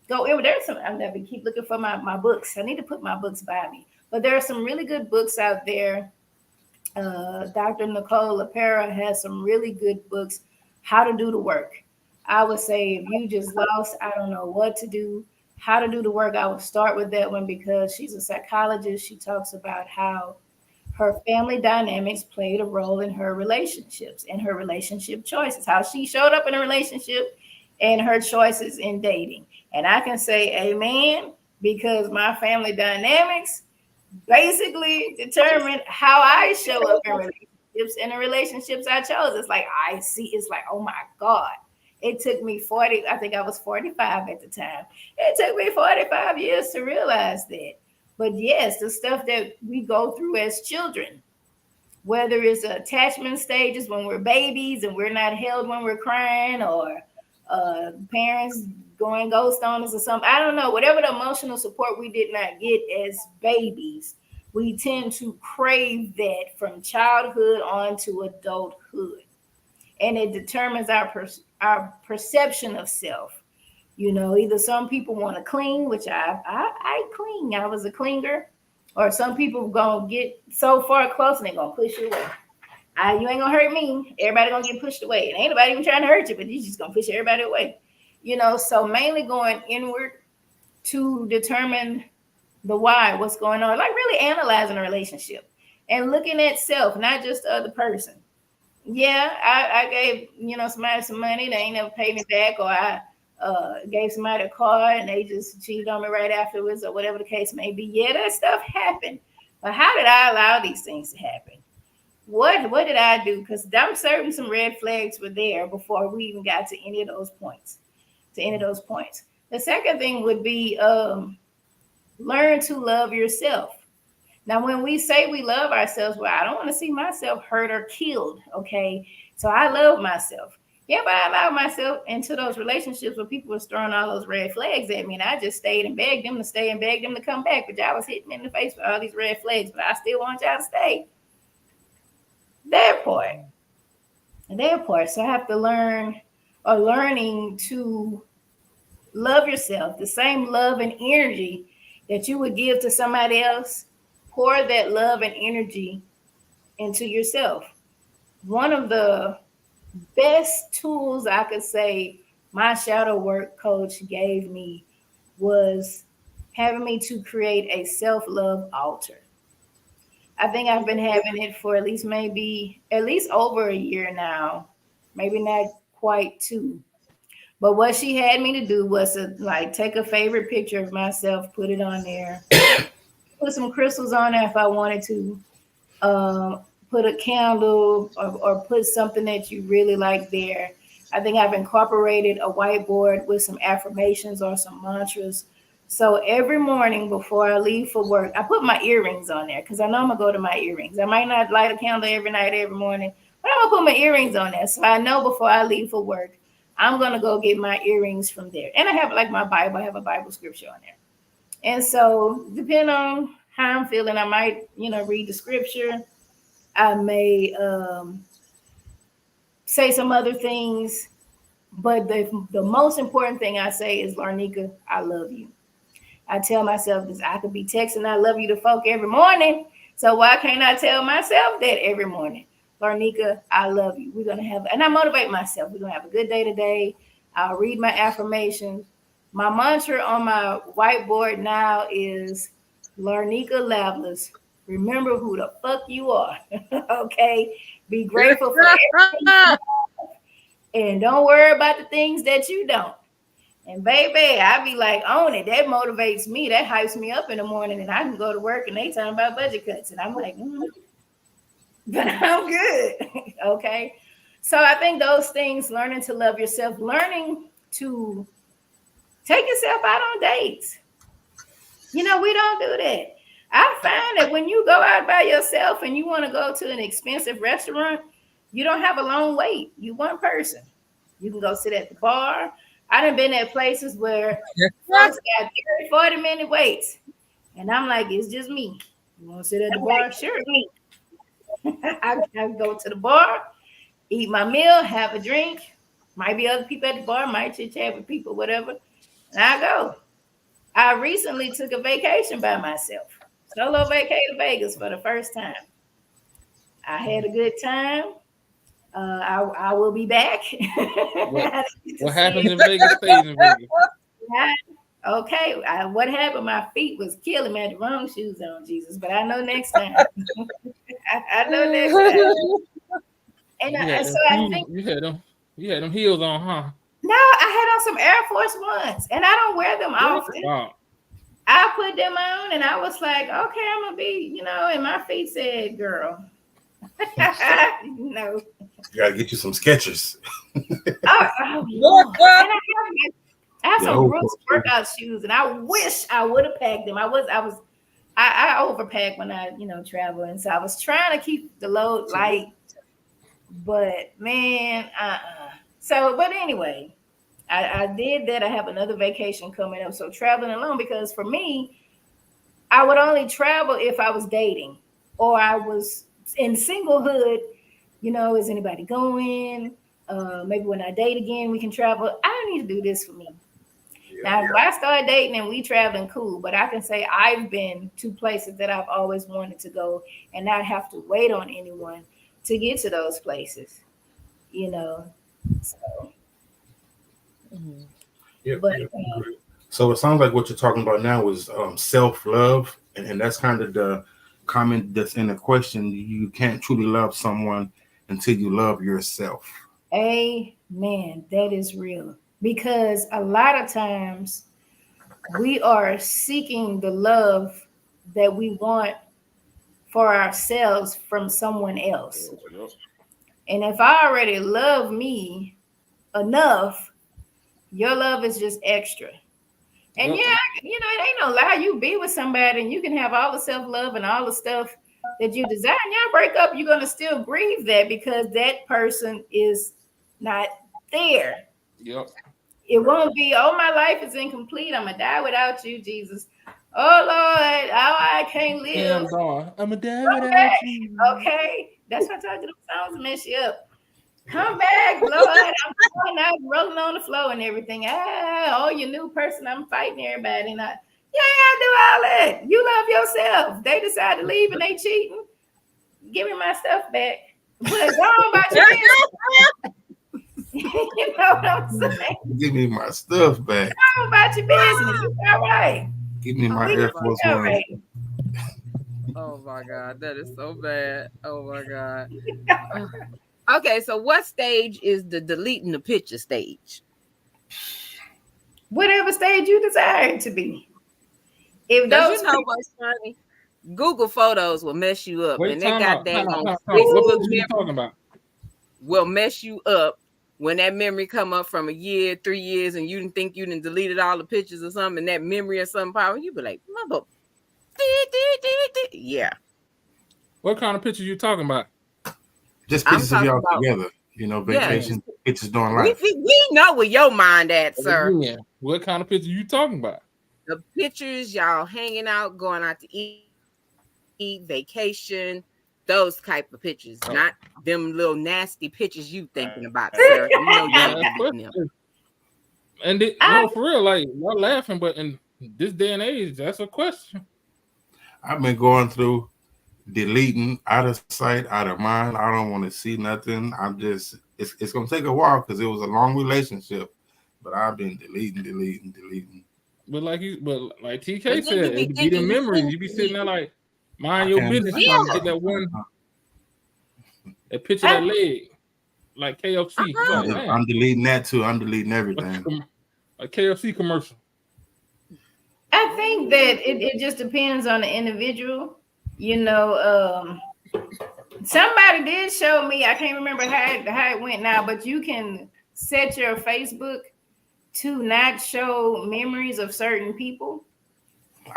go in. There's some, I'm gonna keep looking for my books. I need to put my books by me. But there are some really good books out there. Dr. Nicole LaPera has some really good books, How to Do the Work. I would say if you just lost, I don't know what to do, How to Do the Work, I would start with that one, because she's a psychologist. She talks about how her family dynamics played a role in her relationships and her relationship choices, how she showed up in a relationship and her choices in dating. And I can say amen, because my family dynamics basically determine how I show up in relationships and the relationships I chose. It's like, I see, it's like, oh my God. It took me 40, I think I was 45 at the time. It took me 45 years to realize that. But yes, the stuff that we go through as children, whether it's attachment stages when we're babies and we're not held when we're crying, or parents going ghost on us or something, I don't know, whatever the emotional support we did not get as babies, we tend to crave that from childhood on to adulthood. And it determines our perception of self. You know, either some people want to cling, which I cling. I was a clinger. Or some people gonna get so far close and they're gonna push you away. You ain't gonna hurt me. Everybody gonna get pushed away. And ain't nobody even trying to hurt you, but you just gonna push everybody away. You know, so mainly going inward to determine the why, what's going on. Like really analyzing a relationship and looking at self, not just the other person. Yeah, I gave, somebody some money, they ain't never paid me back, or I gave somebody a car and they just cheated on me right afterwards, or whatever the case may be. Yeah, that stuff happened. But how did I allow these things to happen? What did I do? Because I'm certain some red flags were there before we even got to any of those points. The second thing would be learn to love yourself. Now, when we say we love ourselves, well, I don't want to see myself hurt or killed, okay? So I love myself. Yeah, but I allowed myself into those relationships where people was throwing all those red flags at me, and I just stayed and begged them to stay and begged them to come back, but y'all was hitting me in the face with all these red flags, but I still want y'all to stay. That part. So I have to learning to love yourself, the same love and energy that you would give to somebody else. Pour that love and energy into yourself. One of the best tools I could say my shadow work coach gave me was having me to create a self-love altar. I think I've been having it for at least over a year now, maybe not quite 2. But what she had me to do was to take a favorite picture of myself, put it on there, put some crystals on there if I wanted to, put a candle or put something that you really like there. I think I've incorporated a whiteboard with some affirmations or some mantras. So every morning before I leave for work, I put my earrings on there because I know I'm going to go to my earrings. I might not light a candle every night, every morning, but I'm going to put my earrings on there. So I know before I leave for work, I'm going to go get my earrings from there. And I have my Bible. I have a Bible scripture on there. And so depending on how I'm feeling. I might, read the scripture. I may say some other things. But the most important thing I say is, Larnika, I love you. I tell myself this. I could be texting I love you to folk every morning. So why can't I tell myself that every morning? Larnika, I love you. We're going to have, and I motivate myself. We're going to have a good day today. I'll read my affirmations. My mantra on my whiteboard now is Larnika Lavlas. Remember who the fuck you are. Okay? Be grateful for everything. And don't worry about the things that you don't. And baby, I be like, own it. That motivates me. That hypes me up in the morning. And I can go to work and they talking about budget cuts. And I'm like, but I'm good. Okay. So I think those things, learning to love yourself, learning to take yourself out on dates. We don't do that. I find that when you go out by yourself and you want to go to an expensive restaurant, you don't have a long wait. You one person. You can go sit at the bar. I done been at places where folks got 30, 40-minute waits. And I'm like, it's just me. You want to sit at the bar? Sure, me. I go to the bar, eat my meal, have a drink. Might be other people at the bar, might chit-chat with people, whatever. And I go. I recently took a vacation by myself. Solo vacay to Vegas for the first time. I had a good time. I will be back. What happened in Vegas stays in Vegas. Okay. What happened? My feet was killing me. I had the wrong shoes on, Jesus. But I know next time. I know next time. And I think you had them heels on, huh? No, I had on some Air Force Ones, and I don't wear them often. Wow. I put them on, and I was like, okay, I'm gonna be, and my feet said, girl. No. You gotta get you some Skechers. Oh Lord. And I have some Brooks workout shoes, and I wish I would have packed them. I overpack when I, travel, and so I was trying to keep the load light, but man, So, but anyway, I did that. I have another vacation coming up, so traveling alone, because for me, I would only travel if I was dating or I was in singlehood. Is anybody going? Maybe when I date again, we can travel. I don't need to do this for me. Now, if I start dating and we traveling, cool. But I can say I've been to places that I've always wanted to go and not have to wait on anyone to get to those places. So. Yeah. So it sounds like what you're talking about now is self-love, and that's kind of the comment that's in the question. You can't truly love someone until you love yourself. Amen. That is real. Because a lot of times we are seeking the love that we want for ourselves from someone else. And if I already love me enough, your love is just extra. And it ain't no lie. You be with somebody and you can have all the self-love and all the stuff that you desire. And y'all break up, you're going to still grieve that because that person is not there. Yep. It won't be, oh, my life is incomplete. I'm going to die without you, Jesus. Oh, Lord, I can't live. I'm going to die without you. Okay. That's what I told you. The songs mess you up. Come back, Lord. I'm going out rolling on the floor and everything. You new person. I'm fighting everybody. And I do all that. You love yourself. They decide to leave and they cheating. Give me my stuff back. But go on about your business. You know what I'm saying? Give me my stuff back. Go on about your business. It's all right. Give me my Air Force One. Right. Oh my God, that is so bad. Oh my God. Okay, so what stage is the deleting the picture stage? Whatever stage you desire it to be. If those what's funny, Google Photos will mess you up, and that goddamn what you talking about? Will mess you up when that memory come up from a year, 3 years, and you didn't think you done deleted all the pictures or something, and that memory or something power, you be like, mother, yeah. What kind of pictures you talking about? Just pictures of y'all together, vacation pictures during life. We know where your mind at, sir. Yeah. What kind of pictures you talking about? The pictures y'all hanging out, going out to eat vacation, those type of pictures, not them little nasty pictures you thinking about, sir. You know you're them. And no, for real, like y'all laughing, but in this day and age, that's a question. I've been going through deleting, out of sight, out of mind. I don't want to see nothing. I'm just, it's gonna take a while because it was a long relationship, but I've been deleting. But like TK said, it be the memories. You be sitting there like, mind your business. You trying to get that one, that picture of that leg, like KFC. I'm deleting that too. I'm deleting everything. A KFC commercial. I think that it just depends on the individual. You know, somebody did show me, I can't remember how it went now, but you can set your Facebook to not show memories of certain people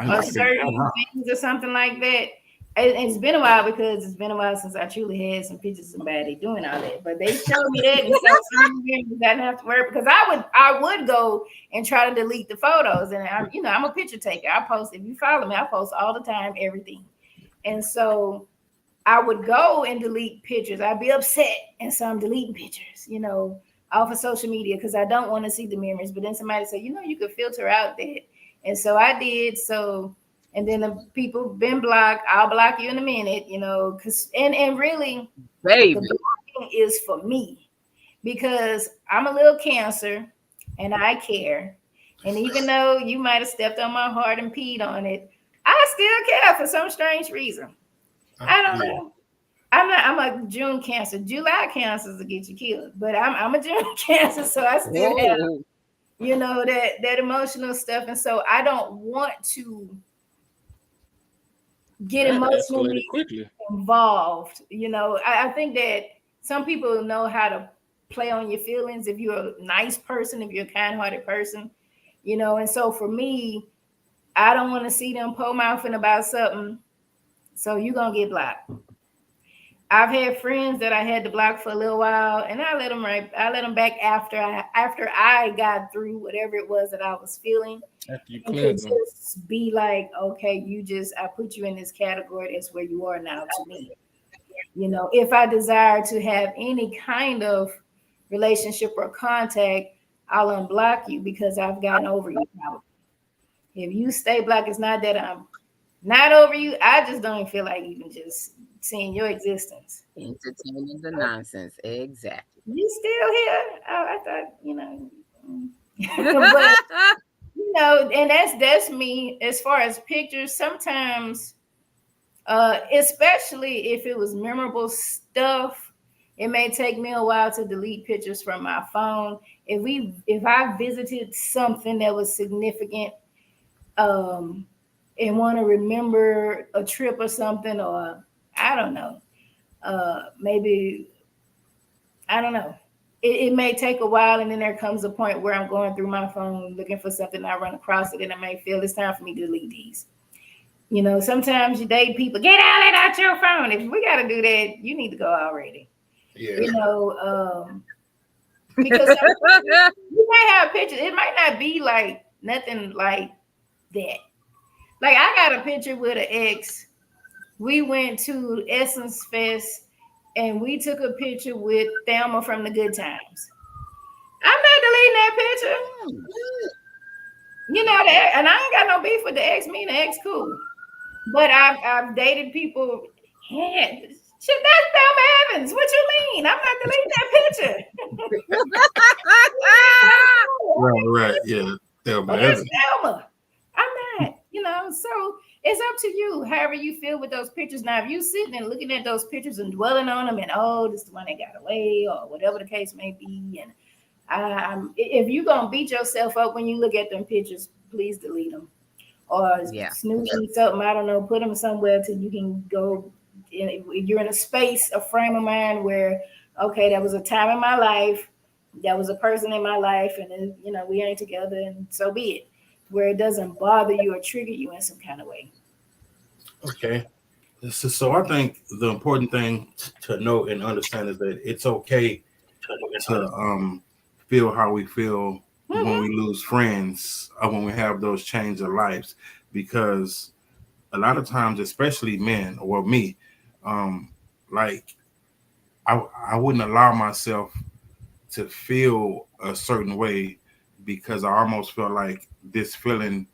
or certain things or something like that. It's been a while because it's been a while since I truly had some pictures of somebody doing all that. But they showed me that, and so some memories I didn't have to worry, because I would go and try to delete the photos. And I'm a picture taker. I post, if you follow me, I post all the time, everything. And so I would go and delete pictures. I'd be upset, and so I'm deleting pictures, off of social media because I don't want to see the memories. But then somebody said, you could filter out that. And so I did. So, and then the people been blocked. I'll block you in a minute, because and really, baby, the blocking is for me because I'm a little Cancer and I care. And even though you might have stepped on my heart and peed on it, I still care for some strange reason. I don't know. I'm a June Cancer. July Cancers will get you killed, but I'm a June Cancer, so I still have, that emotional stuff, and so I don't want to get emotionally involved. I think that some people know how to play on your feelings if you're a nice person, if you're a kind-hearted person, and so for me, I don't want to see them po-mouthing about something, so you're gonna get blocked. I've had friends that I had to block for a little while, and I let them back after I got through whatever it was that I was feeling. After you cleanse them. Just be like, okay, I put you in this category. That's where you are now to me. If I desire to have any kind of relationship or contact, I'll unblock you because I've gotten over you. If you stay blocked, it's not that I'm not over you. I just don't feel like even just seeing your existence. Entertaining the nonsense. Exactly. You still here? Oh, I thought, but, and that's me as far as pictures. Sometimes, especially if it was memorable stuff, it may take me a while to delete pictures from my phone. If I visited something that was significant, and want to remember a trip or something, or I don't know, maybe, I don't know. It may take a while, and then there comes a point where I'm going through my phone looking for something, I run across it, and I may feel it's time for me to delete these. Sometimes you date people, get out your phone. If we got to do that, you need to go already. Yeah. Because you might have pictures. It might not be like nothing like that. Like I got a picture with an ex. We went to Essence Fest and we took a picture with Thelma from the Good Times. I'm not deleting that picture. That, and I ain't got no beef with the ex. Me and the ex cool. But I've dated people. Yeah, shit, that's Thelma Evans. What you mean? I'm not deleting that picture. Right, yeah. Thelma Evans. Thelma. I'm not, so it's up to you, however you feel with those pictures. Now, if you sitting and looking at those pictures and dwelling on them and, oh, this is the one that got away or whatever the case may be. And if you're going to beat yourself up when you look at them pictures, please delete them. Or snooze something, I don't know, put them somewhere till you can go. You're in a frame of mind where, okay, that was a time in my life. That was a person in my life. And, we ain't together and so be it. Where it doesn't bother you or trigger you in some kind of way. Okay. So I think the important thing to know and understand is that it's okay to feel how we feel when we lose friends or when we have those change of lives, because a lot of times, especially men or me, like I wouldn't allow myself to feel a certain way because I almost felt like this feeling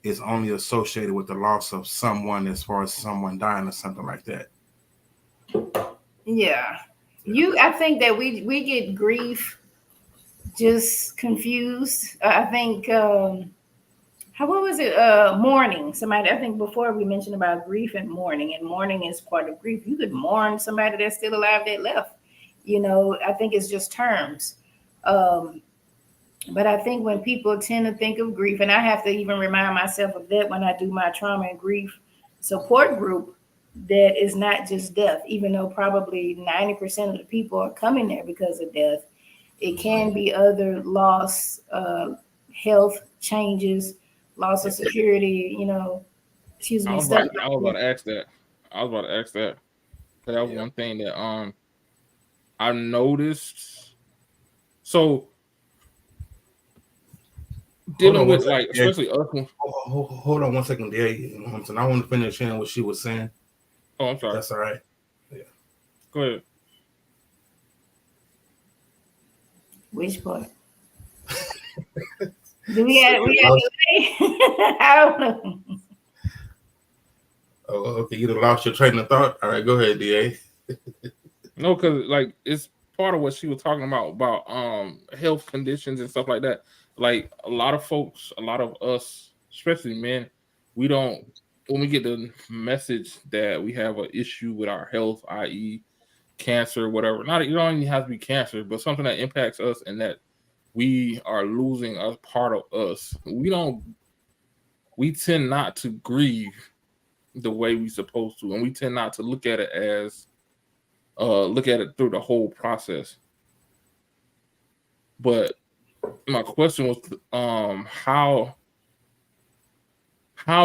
is only associated with the loss of someone, as far as someone dying or something like that. Yeah. I think that we get grief just confused. I think what was it? Mourning. Somebody, I think before we mentioned about grief and mourning is part of grief. You could mourn somebody that's still alive that left. I think it's just terms. But I think when people tend to think of grief, and I have to even remind myself of that when I do my trauma and grief support group, that is not just death, even though probably 90% of the people are coming there because of death. It can be other loss, health changes, loss of security, excuse me. I was about to ask that. That was one thing that I noticed. So dealing with like, especially us. Hold on 1 second, there. I want to finish hearing what she was saying. Oh, I'm sorry. That's all right. Yeah. Go ahead. Which part? Do we have I don't know. Oh, okay. You lost your train of thought. All right, go ahead, DA. No, because like it's part of what she was talking about health conditions and stuff like that. Like a lot of folks, a lot of us, especially men, we don't, when we get the message that we have an issue with our health, i.e. cancer, whatever. It don't even have to be cancer, but something that impacts us and that we are losing a part of us. We tend not to grieve the way we supposed to, and we tend not to look at it as look at it through the whole process. But my question was, how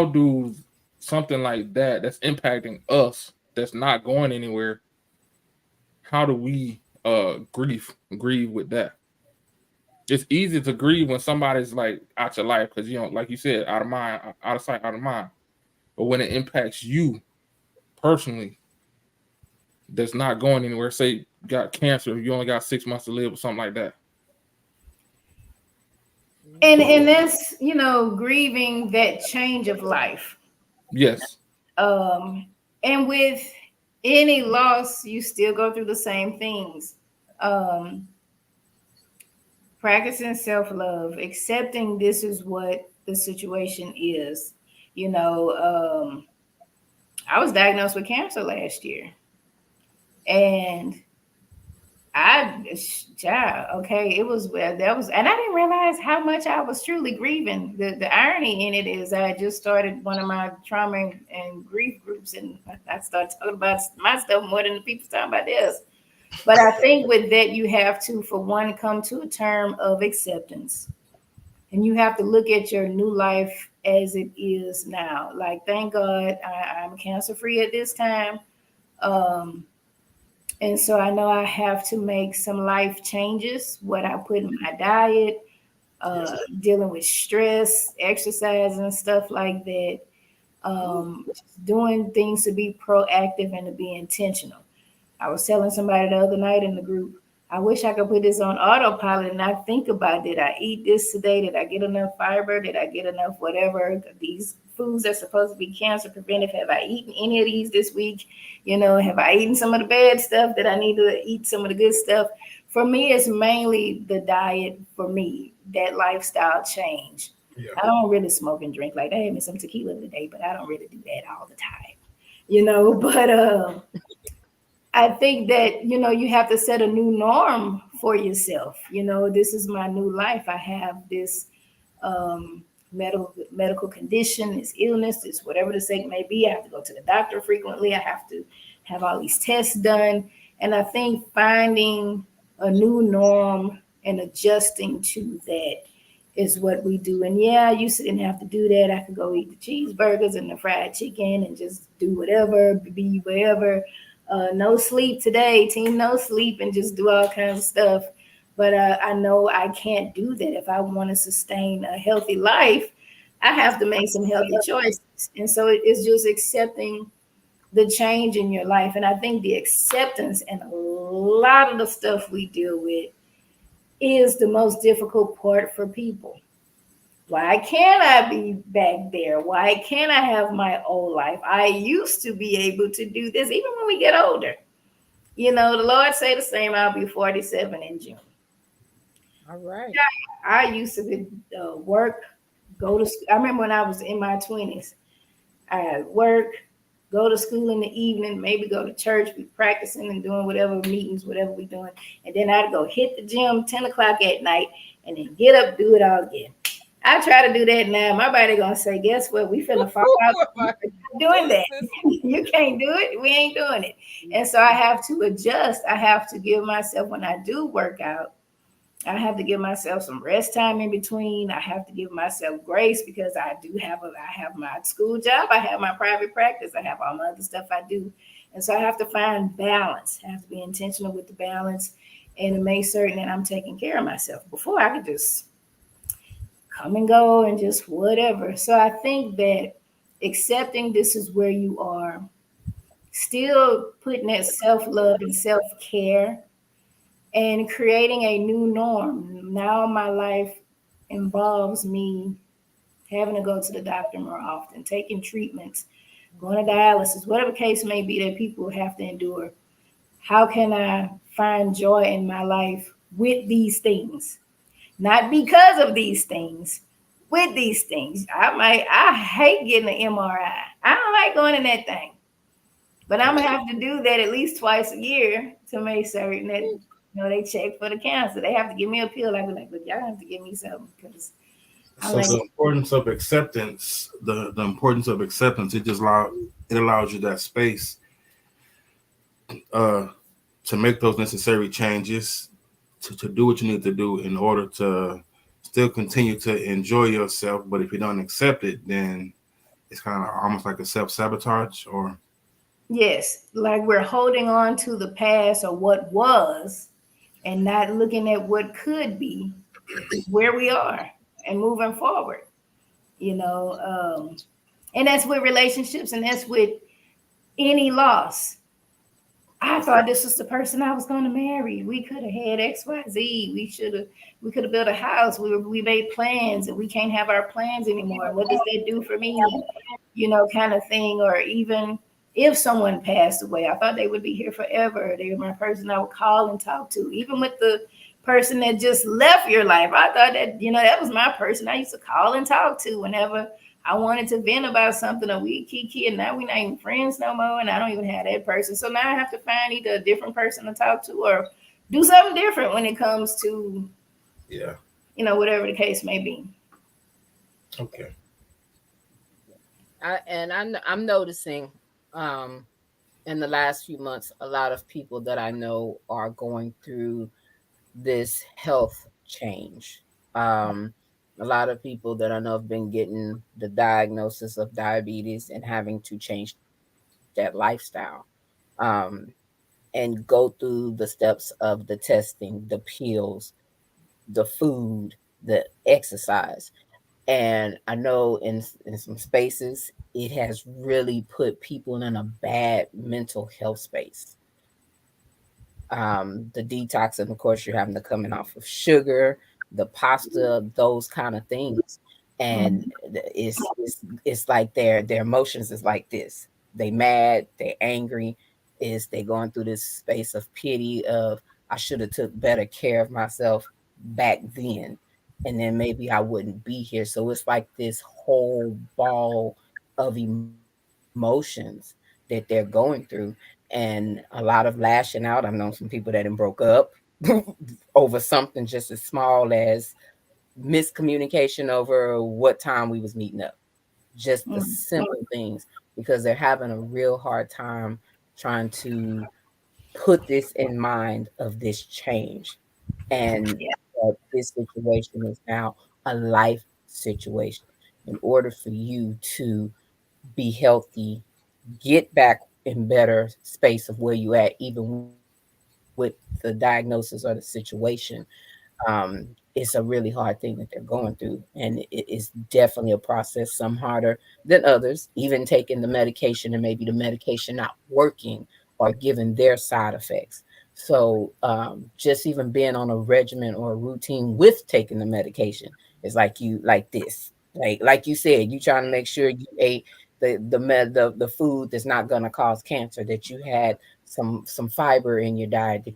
do something like that's impacting us, that's not going anywhere, how do we grieve with that? It's easy to grieve when somebody's like out your life because, like you said, out of mind, out of sight, out of mind. But when it impacts you personally, that's not going anywhere. Say you got cancer, you only got 6 months to live or something like that. And that's, grieving that change of life. Yes. And with any loss, you still go through the same things. Practicing self-love, accepting this is what the situation is. I was diagnosed with cancer last year. And it was, and I didn't realize how much I was truly grieving. The irony in it is I just started one of my trauma and grief groups, and I started talking about my stuff more than the people talking about theirs. But I think with that, you have to, for one, come to a term of acceptance. And you have to look at your new life as it is now. Like, thank God I'm cancer-free at this time. And so I know I have to make some life changes, what I put in my diet, dealing with stress, exercise and stuff like that, doing things to be proactive and to be intentional. I was telling somebody the other night in the group, I wish I could put this on autopilot and not think about, did I eat this today? Did I get enough fiber? Did I get enough whatever? These foods are supposed to be cancer preventive. Have I eaten any of these this week? Have I eaten some of the bad stuff? That I need to eat some of the good stuff? For me, it's mainly the diet for me, that lifestyle change. Yeah. I don't really smoke and drink. Like, I had me some tequila today, but I don't really do that all the time, but I think that, you have to set a new norm for yourself. This is my new life. I have this medical condition, this illness, this whatever the sake may be. I have to go to the doctor frequently. I have to have all these tests done. And I think finding a new norm and adjusting to that is what we do. And yeah, I used to didn't have to do that. I could go eat the cheeseburgers and the fried chicken and just do whatever, be wherever. No sleep today, team, no sleep, and just do all kinds of stuff. But I know I can't do that. If I want to sustain a healthy life, I have to make some healthy choices. changes. And so it's just accepting the change in your life. And I think the acceptance and a lot of the stuff we deal with is the most difficult part for people. Why can't I be back there? Why can't I have my old life? I used to be able to do this, even when we get older. You know, the Lord say the same. I'll be 47 in June. All right. I used to work, go to school. I remember when I was in my 20s, I'd work, go to school in the evening, maybe go to church, be practicing and doing whatever meetings, whatever we doing. And then I'd go hit the gym 10 o'clock at night and then get up, do it all again. I try to do that now. My body gonna say, guess what? We finna fall out doing that. You can't do it. We ain't doing it. And so I have to adjust. I have to give myself, when I do work out, I have to give myself some rest time in between. I have to give myself grace because I have my school job, I have my private practice, I have all my other stuff I do. And so I have to find balance. I have to be intentional with the balance and to make certain that I'm taking care of myself. Before I could just come and go and just whatever. So I think that accepting this is where you are, still putting that self-love and self-care and creating a new norm. Now my life involves me having to go to the doctor more often, taking treatments, going to dialysis, whatever case may be that people have to endure. How can I find joy in my life with these things? Not because of these things, with these things. I hate getting an MRI. I don't like going in that thing. But I'm gonna have to do that at least twice a year to make certain that they check for the cancer. They have to give me a pill. I be like, look, y'all have to give me something because the importance of acceptance, the importance of acceptance, it allows you that space to make those necessary changes, to do what you need to do in order to still continue to enjoy yourself. But if you don't accept it, then it's kind of almost like a self-sabotage. Or yes, like we're holding on to the past or what was and not looking at what could be, where we are and moving forward, and that's with relationships and that's with any loss. I thought this was the person I was going to marry. We could have had X, Y, Z. We could have built a house. We made plans and we can't have our plans anymore. What does that do for me? Kind of thing. Or even if someone passed away, I thought they would be here forever. They were my person I would call and talk to. Even with the person that just left your life, I thought that, that was my person I used to call and talk to whenever I wanted to vent about something, or we kiki, and now we're not even friends no more, and I don't even have that person. So now I have to find either a different person to talk to or do something different when it comes to, whatever the case may be. Okay. I'm noticing in the last few months, a lot of people that I know are going through this health change. A lot of people that I know have been getting the diagnosis of diabetes and having to change that lifestyle and go through the steps of the testing, the pills, the food, the exercise. And I know in some spaces, it has really put people in a bad mental health space. The detox, and of course, you're having to coming off of sugar, the pasta, those kind of things. And it's like their emotions is like this. They mad, they're angry, they going through this space of pity of I should have took better care of myself back then. And then maybe I wouldn't be here. So it's like this whole ball of emotions that they're going through. And a lot of lashing out. I've known some people that broke up over something just as small as miscommunication over what time we was meeting up. Just the simple things, because they're having a real hard time trying to put this in mind of this change. And this situation is now a life situation. In order for you to be healthy, get back in better space of where you at, even with the diagnosis or the situation, it's a really hard thing that they're going through. And it is definitely a process, some harder than others, even taking the medication and maybe the medication not working or giving their side effects. So just even being on a regimen or a routine with taking the medication is like this. Like you said, you trying to make sure you ate the food that's not going to cause cancer, that you had some fiber in your diet, that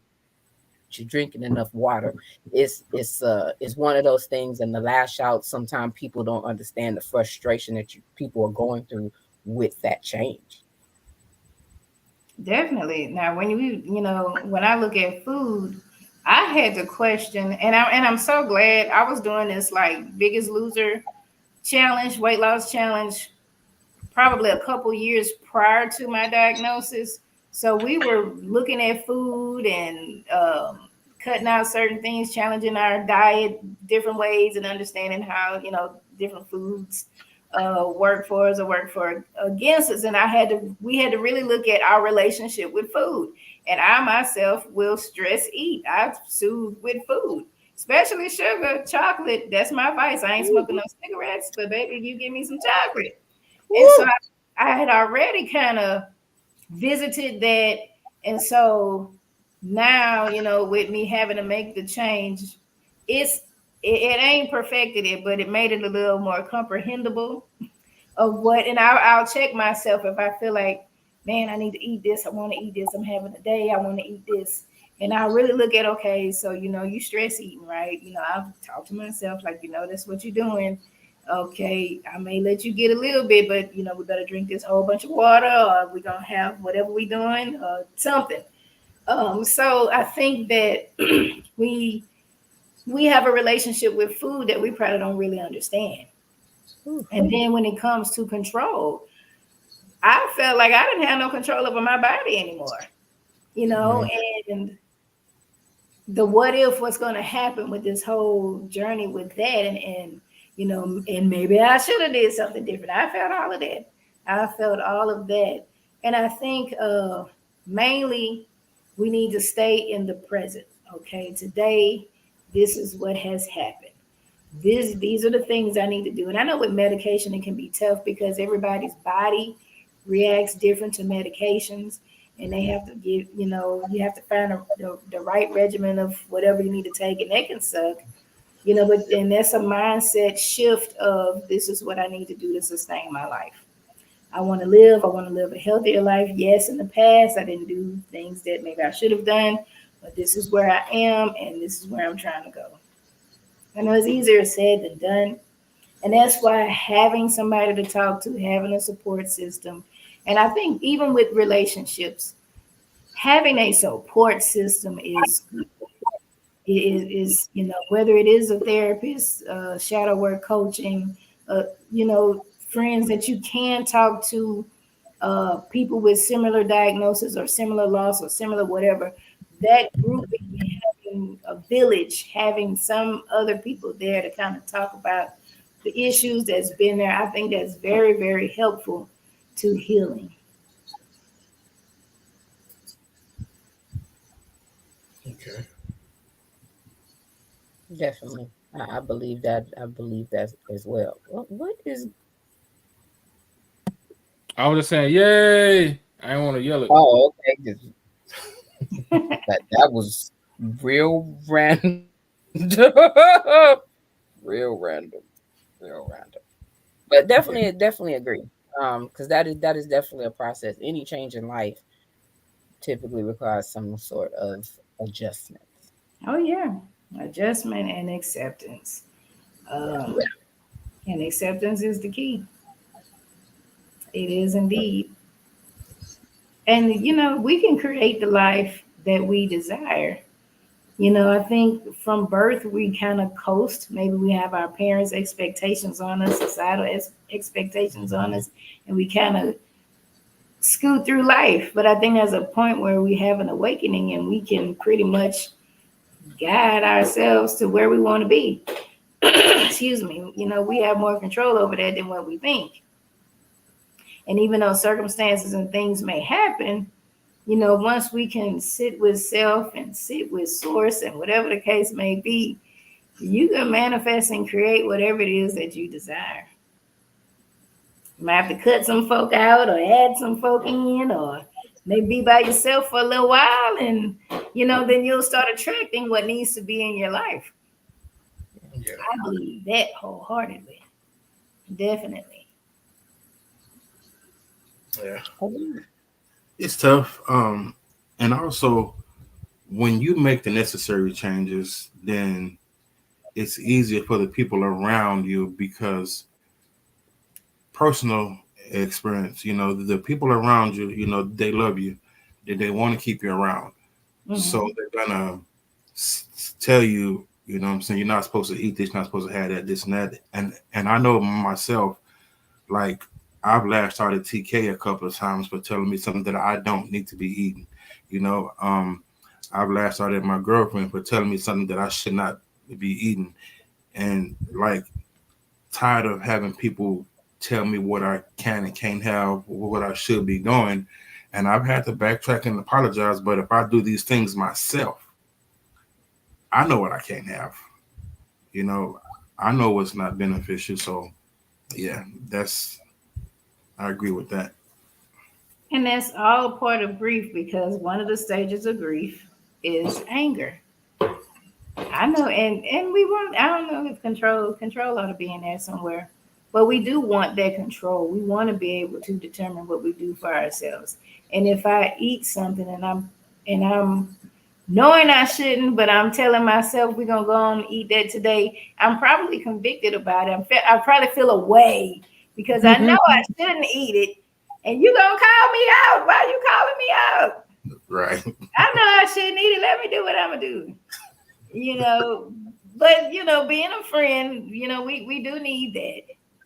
you're drinking enough water. It's one of those things, and the lash out, sometimes people don't understand the frustration that people are going through with that change. Definitely. Now, when when I look at food, I had to question, and I'm so glad I was doing this like Biggest Loser challenge, weight loss challenge, probably a couple years prior to my diagnosis. So we were looking at food and cutting out certain things, challenging our diet different ways, and understanding how different foods work for us or work for against us. And we had to really look at our relationship with food. And I myself will stress eat. I soothe with food, especially sugar, chocolate. That's my vice. I ain't smoking no cigarettes, but baby, you give me some chocolate. And so I had already kind of visited that. And so now, with me having to make the change, it ain't perfected it, but it made it a little more comprehensible of what, and I'll check myself if I feel like, man, I need to eat this. I want to eat this. I'm having a day. I want to eat this. And I really look at, okay, so, you stress eating, right? I've talked to myself like, that's what you're doing. Okay, I may let you get a little bit, but, we better drink this whole bunch of water, or we're going to have whatever we're doing, something. So I think that we have a relationship with food that we probably don't really understand. And then when it comes to control, I felt like I didn't have no control over my body anymore, and the what if, what's going to happen with this whole journey with that. And maybe I should have did something different. I felt all of that. And I think mainly we need to stay in the present. Okay, today, this is what has happened. These are the things I need to do. And I know with medication, it can be tough because everybody's body reacts different to medications, and they have to give, you have to find the right regimen of whatever you need to take, and that can suck, but then that's a mindset shift of, this is what I need to do to sustain my life. I want to live a healthier life. Yes, in the past, I didn't do things that maybe I should have done, but this is where I am, and this is where I'm trying to go. I know it's easier said than done. And that's why having somebody to talk to, having a support system, and I think even with relationships, having a support system is whether it is a therapist, shadow work coaching, friends that you can talk to, people with similar diagnosis or similar loss or similar whatever, that group, having a village, having some other people there to kind of talk about the issues that's been there, I think that's very, very helpful to healing. Okay. Definitely. I believe that. I believe that as well. What is? I was just saying, yay! I didn't want to yell it. Oh, okay. that was real random. real random. But definitely agree. Because that is definitely a process. Any change in life typically requires some sort of adjustment. Oh yeah, adjustment and acceptance. And acceptance is the key. It is indeed. And we can create the life that we desire. I think from birth we kind of coast. Maybe we have our parents' expectations on us, societal expectations on us, and we kind of scoot through life. But I think there's a point where we have an awakening and we can pretty much guide ourselves to where we want to be. Excuse me. We have more control over that than what we think. And even though circumstances and things may happen, once we can sit with self and sit with source and whatever the case may be, You can manifest and create whatever it is that you desire. You might have to cut some folk out or add some folk in, or maybe be by yourself for a little while, and then you'll start attracting what needs to be in your life. Yeah. I believe that wholeheartedly. Definitely. Yeah. It's tough. And also when you make the necessary changes, then it's easier for the people around you because personal experience, the people around you, they love you. They want to keep you around. Mhm. So they're gonna tell you, what I'm saying, you're not supposed to eat this, you're not supposed to have that, this and that. And I know myself, like I've lashed out at TK a couple of times for telling me something that I don't need to be eating. I've lashed out at my girlfriend for telling me something that I should not be eating. And like tired of having people tell me what I can and can't have, what I should be doing. And I've had to backtrack and apologize. But if I do these things myself, I know what I can't have. I know what's not beneficial. So yeah, I agree with that. And that's all part of grief, because one of the stages of grief is anger. I know, and we want, I don't know if control ought to be in there somewhere, but we do want that control. We want to be able to determine what we do for ourselves. And if I eat something and I'm knowing I shouldn't, but I'm telling myself we're gonna go on and eat that today, I'm probably convicted about it. I probably feel away because I know I shouldn't eat it, and you gonna call me out. Why are you calling me out? Right. I know I shouldn't eat it. Let me do what I'm gonna do. But being a friend, we do need that.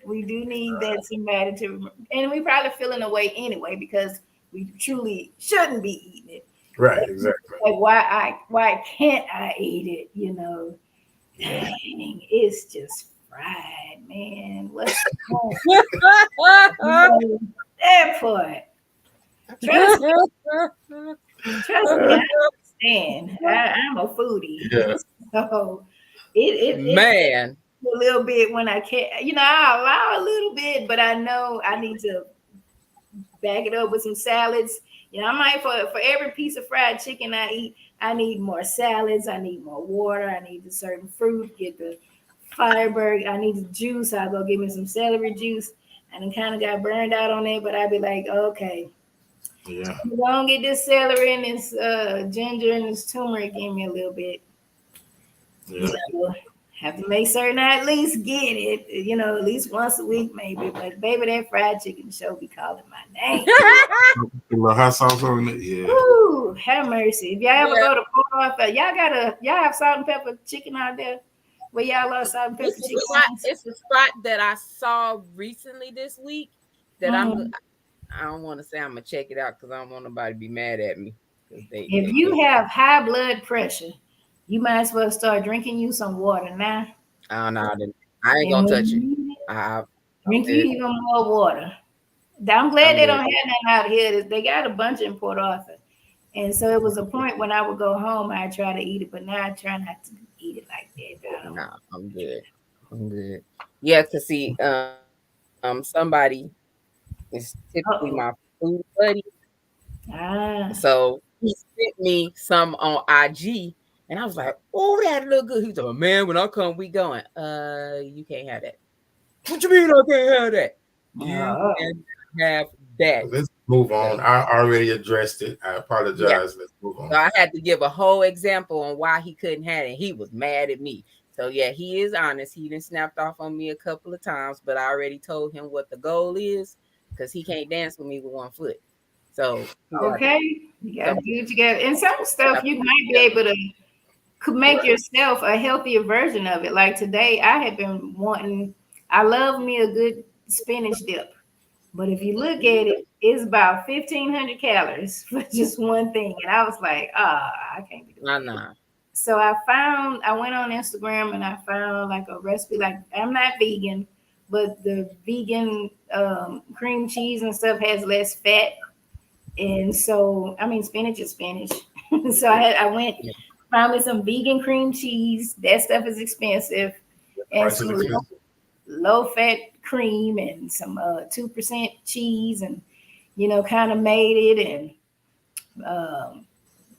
We do need that somebody to, and we probably feeling away anyway because we truly shouldn't be eating it. Right, exactly. Like why can't I eat it? Dang, it's just fried, man. What's the point? That part. Trust me, I understand. I'm a foodie. Yeah. So it Man, a little bit when I can't, I allow a little bit, but I know I need to back it up with some salads. I might for every piece of fried chicken I eat, I need more salads, I need more water, I need a certain fruit, get the fiber, I need the juice, I'll go get me some celery juice. And it kind of got burned out on it, but I'd be like, okay, yeah, I'm gonna get this celery and this ginger and this turmeric in me a little bit. yeah. Have to make certain I at least get it, at least once a week maybe. But baby, that fried chicken show be calling my name. A little hot sauce on it, yeah. Ooh, have mercy. If y'all ever go to Port Arthur, y'all have salt and pepper chicken out there. Where y'all love salt and pepper chicken? It's a spot that I saw recently this week that I don't want to say I'm gonna check it out because I don't want nobody to be mad at me. If you have high blood pressure, you might as well start drinking you some water now. I don't know. I ain't gonna touch it. Drink you even more water. I'm glad they don't have that out here. They got a bunch in Port Arthur. And so it was a point when I would go home, I'd try to eat it, but now I try not to eat it like that. No, I'm good. Yeah, to see somebody is typically my food buddy. So he sent me some on IG, and I was like, "Oh, that look good." He's like, "Man, when I come, we going." You can't have that. What you mean I can't have that? You can have that. Let's move on. I already addressed it. I apologize. Yeah. Let's move on. So I had to give a whole example on why he couldn't have it. He was mad at me. So yeah, he is honest. He done snapped off on me a couple of times, but I already told him what the goal is because he can't dance with me with one foot. So okay, you gotta do what you got. And some stuff you might be able to make yourself a healthier version of it. Like today, I have been wanting. I love me a good spinach dip. But if you look at it, it's about 1,500 calories for just one thing. And I was like, I can't be doing that. So I went on Instagram and I found like a recipe. Like I'm not vegan, but the vegan cream cheese and stuff has less fat. And so, I mean, spinach is spinach. So I went Find me some vegan cream cheese. That stuff is expensive. And Price is some expensive. low fat cream and some 2% cheese, and kind of made it, and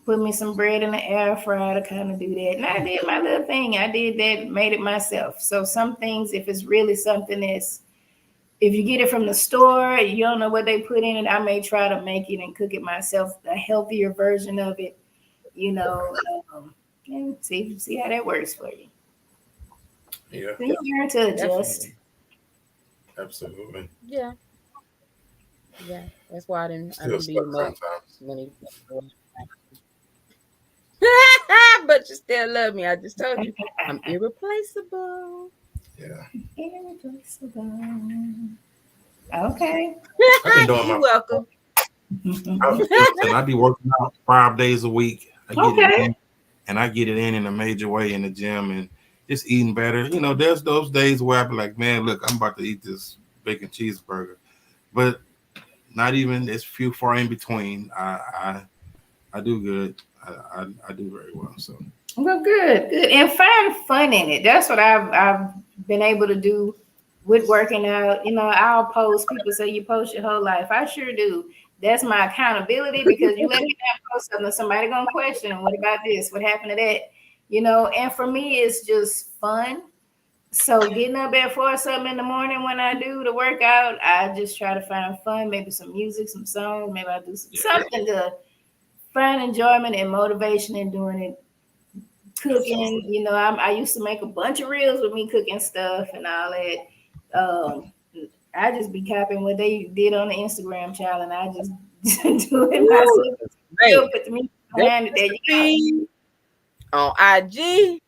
put me some bread in the air fryer to kind of do that. And I did my little thing. I did that, made it myself. So some things, if it's really something that's, if you get it from the store, you don't know what they put in it, I may try to make it and cook it myself, a healthier version of it, and see how that works for you. Yeah, So you learn to adjust. absolutely. Yeah. That's why I didn't Still beat stuck him up sometimes. when he. But you still love me. I just told you I'm irreplaceable. Yeah. Irreplaceable. Okay. I've been doing You're my. welcome. I be working out 5 days a week. I get it Okay. in, and I get it in a major way in the gym and just eating better. There's those days where I be like, man, look, I'm about to eat this bacon cheeseburger, but not even. It's few far in between. I do good. I do very well. So. Well, good, and find fun in it. That's what I've been able to do with working out. I'll post. People say you post your whole life. I sure do. That's my accountability, because you let me not post something, somebody gonna question. What about this? What happened to that? And for me, it's just fun. So getting up at 4 or something in the morning when I do the workout, I just try to find fun. Maybe some music, some songs. Maybe I do something to find enjoyment and motivation in doing it. Cooking, I used to make a bunch of reels with me cooking stuff and all that. I just be copying what they did on the Instagram channel, and I just do it myself. Hey, Put the music behind it. There you on IG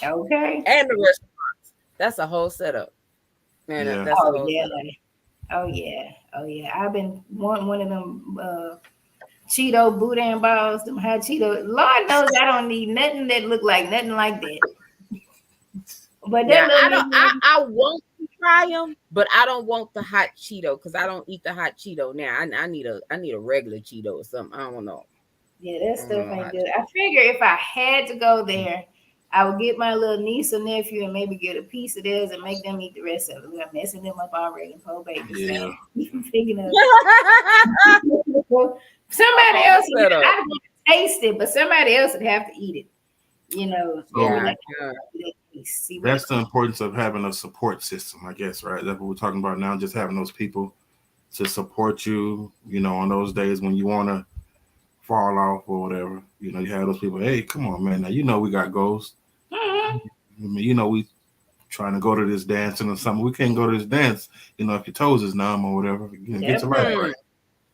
go. Okay. and the restaurants. That's a whole setup. Man, Yeah. that's a Oh whole yeah. setup. Oh yeah. I've been wanting one of them Cheeto boudin balls, them hot Cheeto. Lord knows I don't need nothing that look like nothing like that. But Yeah, that I want to try them, but I don't want the hot Cheeto because I don't eat the hot Cheeto now. I need a regular Cheeto or something. I don't know. that stuff ain't good. I figure if I had to go there, I would get my little niece or nephew and maybe get a piece of theirs and make them eat the rest of it. We're messing them up already, poor babies. Yeah. Thinking of somebody else. I don't want to taste it, but somebody else would have to eat it. Yeah. That's the importance of having a support system, I guess, right? That's what we're talking about now, just having those people to support you, on those days when you want to fall off or whatever. You have those people, hey, come on, man. Now, we got goals. Mm-hmm. We trying to go to this dancing or something. We can't go to this dance, if your toes is numb or whatever. Get your life right.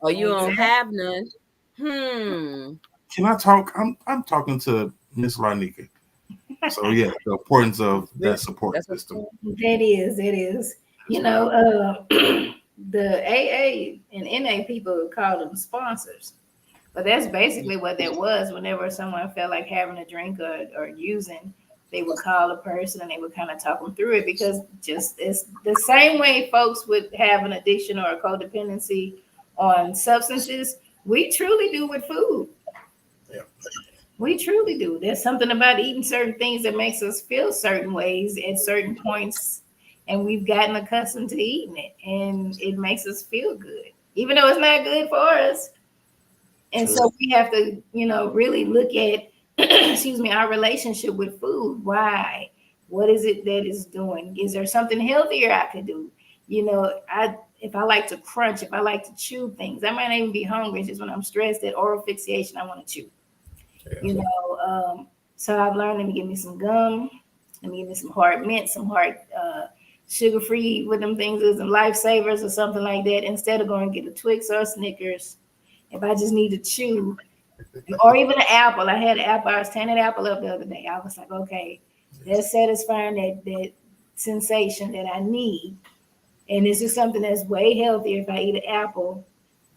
Oh, you don't have none. Can I talk? I'm talking to Miss Lanika. So yeah, the importance of that support system. That is. The AA and NA people call them sponsors, but that's basically what that was. Whenever someone felt like having a drink or using, they would call a person and they would kind of talk them through it, because just it's the same way folks would have an addiction or a codependency on substances. We truly do with food. Yeah. We truly do. There's something about eating certain things that makes us feel certain ways at certain points, and we've gotten accustomed to eating it, and it makes us feel good, even though it's not good for us. And so we have to, really look at, our relationship with food. Why? What is it that is doing? Is there something healthier I could do? If I like to crunch, if I like to chew things, I might not even be hungry. It's just when I'm stressed, that oral fixation, I want to chew. Yeah. So I've learned, let me give me some gum, let me give me some hard mint, some hard sugar-free with them things, some lifesavers or something like that, instead of going to get a Twix or a Snickers. If I just need to chew, or even an apple. I had an apple. I was tearing an apple up the other day. I was like, okay, that's satisfying that sensation that I need. And this is something that's way healthier if I eat an apple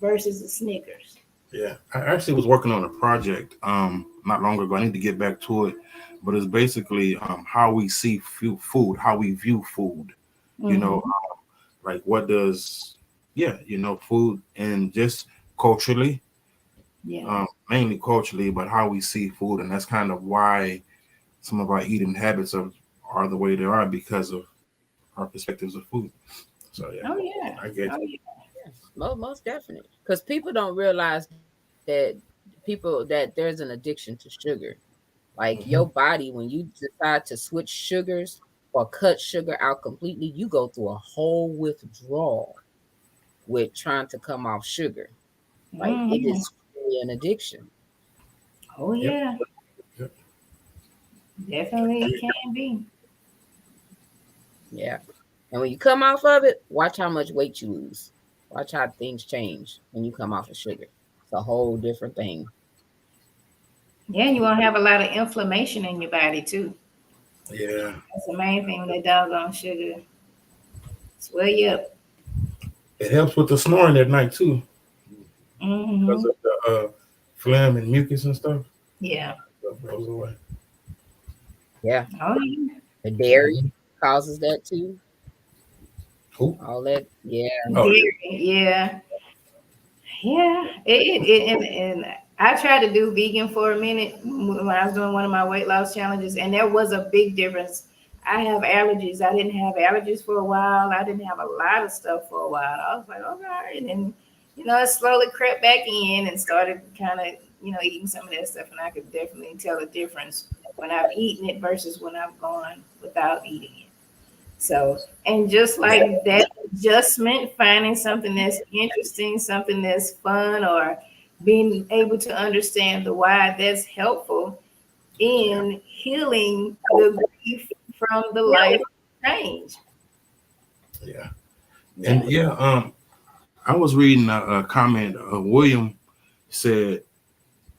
versus a Snickers. Yeah, I actually was working on a project not long ago. I need to get back to it, but it's basically how we see food, how we view food. Mm-hmm. Like what does, food, and just culturally, Yeah. Mainly culturally, but how we see food, and that's kind of why some of our eating habits are the way they are because of our perspectives of food. So yeah, Oh yeah. I get Oh you. yeah. Most definitely, because people don't realize that there's an addiction to sugar. Like your body, when you decide to switch sugars or cut sugar out completely, you go through a whole withdrawal with trying to come off sugar. Like it Mhm. is really an addiction. Oh Yep. yeah. Yep. Definitely it can be. Yeah. And when you come off of it, watch how much weight you lose. Watch how things change when you come off of sugar. It's a whole different thing. Yeah, and you won't have a lot of inflammation in your body too. Yeah, That's the main thing. That doggone sugar swell you up. it helps with the snoring at night too because Hmm. of the phlegm and mucus and stuff. Yeah. Stuff goes away. Yeah. Oh yeah. The dairy causes that too. Who? All that. Yeah. Oh yeah. Dairy, yeah. Yeah. And I tried to do vegan for a minute when I was doing one of my weight loss challenges, and there was a big difference. I have allergies. I didn't have allergies for a while. I didn't have a lot of stuff for a while. I was like, okay. And then, it slowly crept back in and started kind of, eating some of that stuff. And I could definitely tell the difference when I've eaten it versus when I've gone without eating it. So, and just like that adjustment, finding something that's interesting, something that's fun, or being able to understand the why, that's helpful in healing the grief from the life change. Yeah. And I was reading a comment. William said,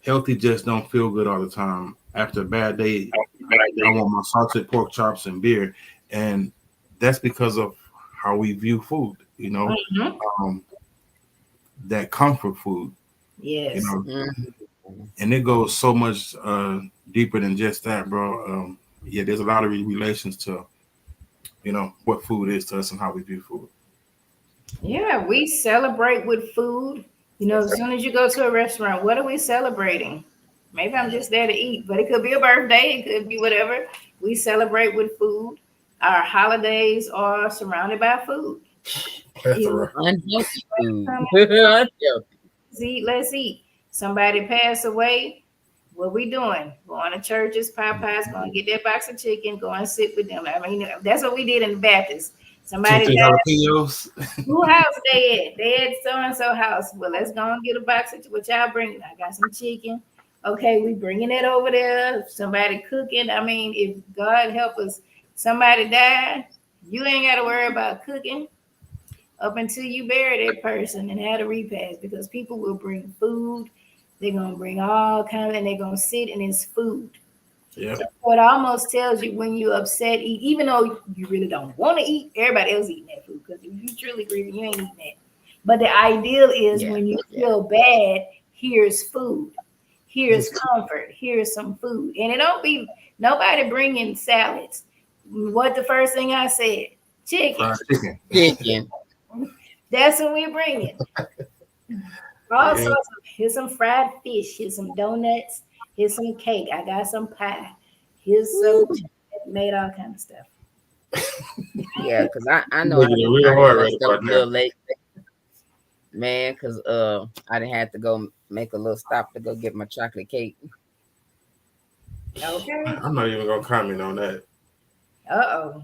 "Healthy just don't feel good all the time. After a bad day, I want my salted pork chops and beer," and that's because of how we view food. Mhm. That comfort food. Yes. And it goes so much deeper than just that, bro. There's a lot of relations to what food is to us and how we view food. Yeah, we celebrate with food. As soon as you go to a restaurant, what are we celebrating? Maybe I'm just there to eat, but it could be a birthday, it could be whatever. We celebrate with food. Our holidays are surrounded by food. That's right. Unhealthy food. Let's eat. Somebody pass away. What we doing? Going to churches, Popeyes, going to get that box of chicken, go and sit with them. I mean, that's what we did in the Baptist. Somebody Chicken died. jalapenos. Who house they at? They at so and so house. Well, let's go and get a box of what y'all bringing. I got some chicken. Okay, we bringing it over there. Somebody cooking. I mean, if God help us, somebody died, you ain't got to worry about cooking up until you bury that person and have a repast, because people will bring food. They're gonna bring all kinds, and they're gonna sit and it's food. Yeah. So it almost tells you when you're upset, even though you really don't want to eat, everybody else eating that food, because if you truly grieving, you ain't eating that. But the ideal is when you feel bad, here's food, here's comfort, here's some food, and it don't be nobody bringing salads. What the first thing I said? Chicken. Chicken. That's what we bringing. All sorts of, here's some fried fish, here's some donuts, here's some cake, I got some pie, here's some made all kind of stuff. Yeah, because I know I Real hard right a about little now. late, man, because I didn't have to go make a little stop to go get my chocolate cake. Okay. I'm not even gonna comment on that. Uh-oh.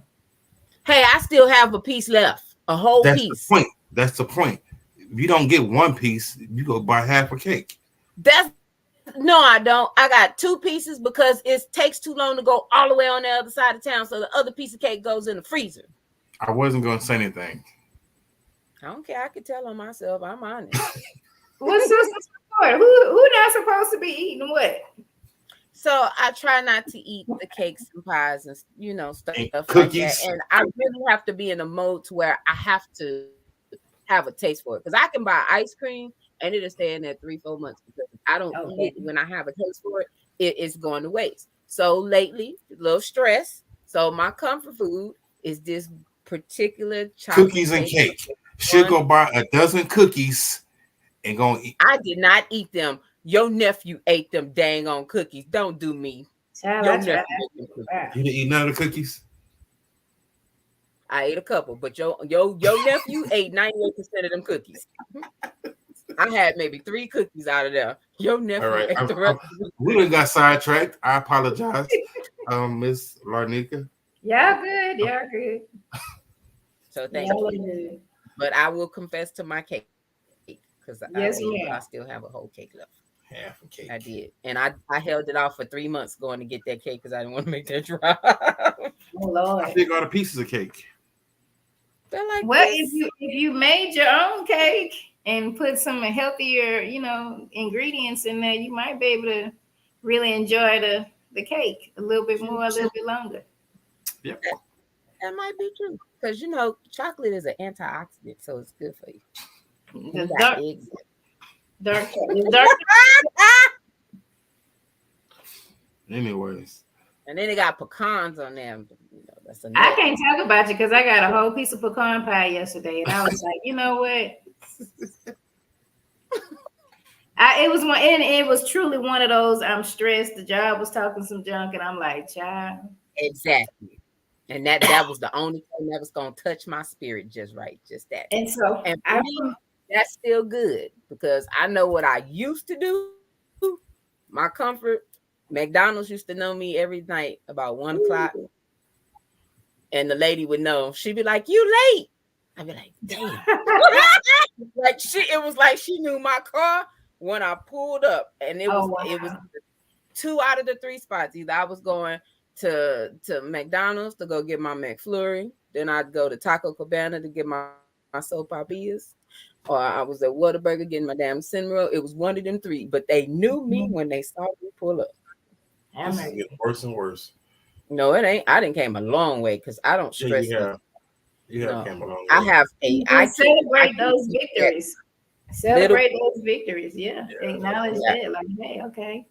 Hey, I still have a piece left, a whole That's piece. the point. That's the point. If you don't get one piece, you go buy half a cake. No, I don't. I got 2 pieces because it takes too long to go all the way on the other side of town. So the other piece of cake goes in the freezer. I wasn't gonna say anything. I don't care. I can tell on myself. I'm honest. What's this for? Who not supposed to be eating what? So I try not to eat the cakes and pies and stuff And like cookies. that. And I really have to be in a mode to where I have to have a taste for it, because I can buy ice cream and it'll stay in there 3-4 months, because if I don't eat it when I have a taste for it, it's going to waste. So lately, a little stress. So my comfort food is this particular chocolate Cookies and cake. She'll go buy a dozen cookies and go eat. I did not eat them. Your nephew ate them dang on cookies. Don't do me. Child, Your I nephew tried. ate them cookies. Wow. You didn't eat none of the cookies? I ate a couple, but your nephew ate 98% of them cookies. I had maybe 3 cookies out of there. Your nephew All right. ate the rest of them. We done got sidetracked. I apologize, Miss Larnika. Y'all good. Y'all good. So thank Y'all you. good. But I will confess to my cake because Yes, I ma'am. still have a whole cake left. Half a cake. I did, and I held it off for 3 months going to get that cake because I didn't want to make that drive. Oh Lord. How big are the pieces of cake? They're like Well, this. if you made your own cake and put some healthier, ingredients in there, you might be able to really enjoy the cake a little bit more, a little bit longer. Yep. That might be true because chocolate is an antioxidant, so it's good for you. The You got dark, eggs. dark. Anyways. And then it got pecans on them. That's I enough. can't talk about you because I got a whole piece of pecan pie yesterday, and I was like, you know what? It was truly one of those. I'm stressed. The job was talking some junk, and I'm like, child. Exactly. And that was the only thing that was gonna touch my spirit just right, just that. And so And for me, that's still good because I know what I used to do. My comfort, McDonald's used to know me every night about 1 o'clock. And the lady would know. She'd be like, "You late." I'd be like, "Damn." It was like she knew my car when I pulled up. And it was 2 out of the 3 spots. Either I was going to McDonald's to go get my McFlurry, then I'd go to Taco Cabana to get my sopapillas, or I was at Whataburger getting my damn cinnamon roll. It was one of them 3, but they knew me when they saw me pull up. This is getting worse and worse. No, it ain't. I didn't came a long way because I don't stress. You have came a long way. I have celebrate those victories. Celebrate those victories. Yeah. Acknowledge that. Like, hey, okay.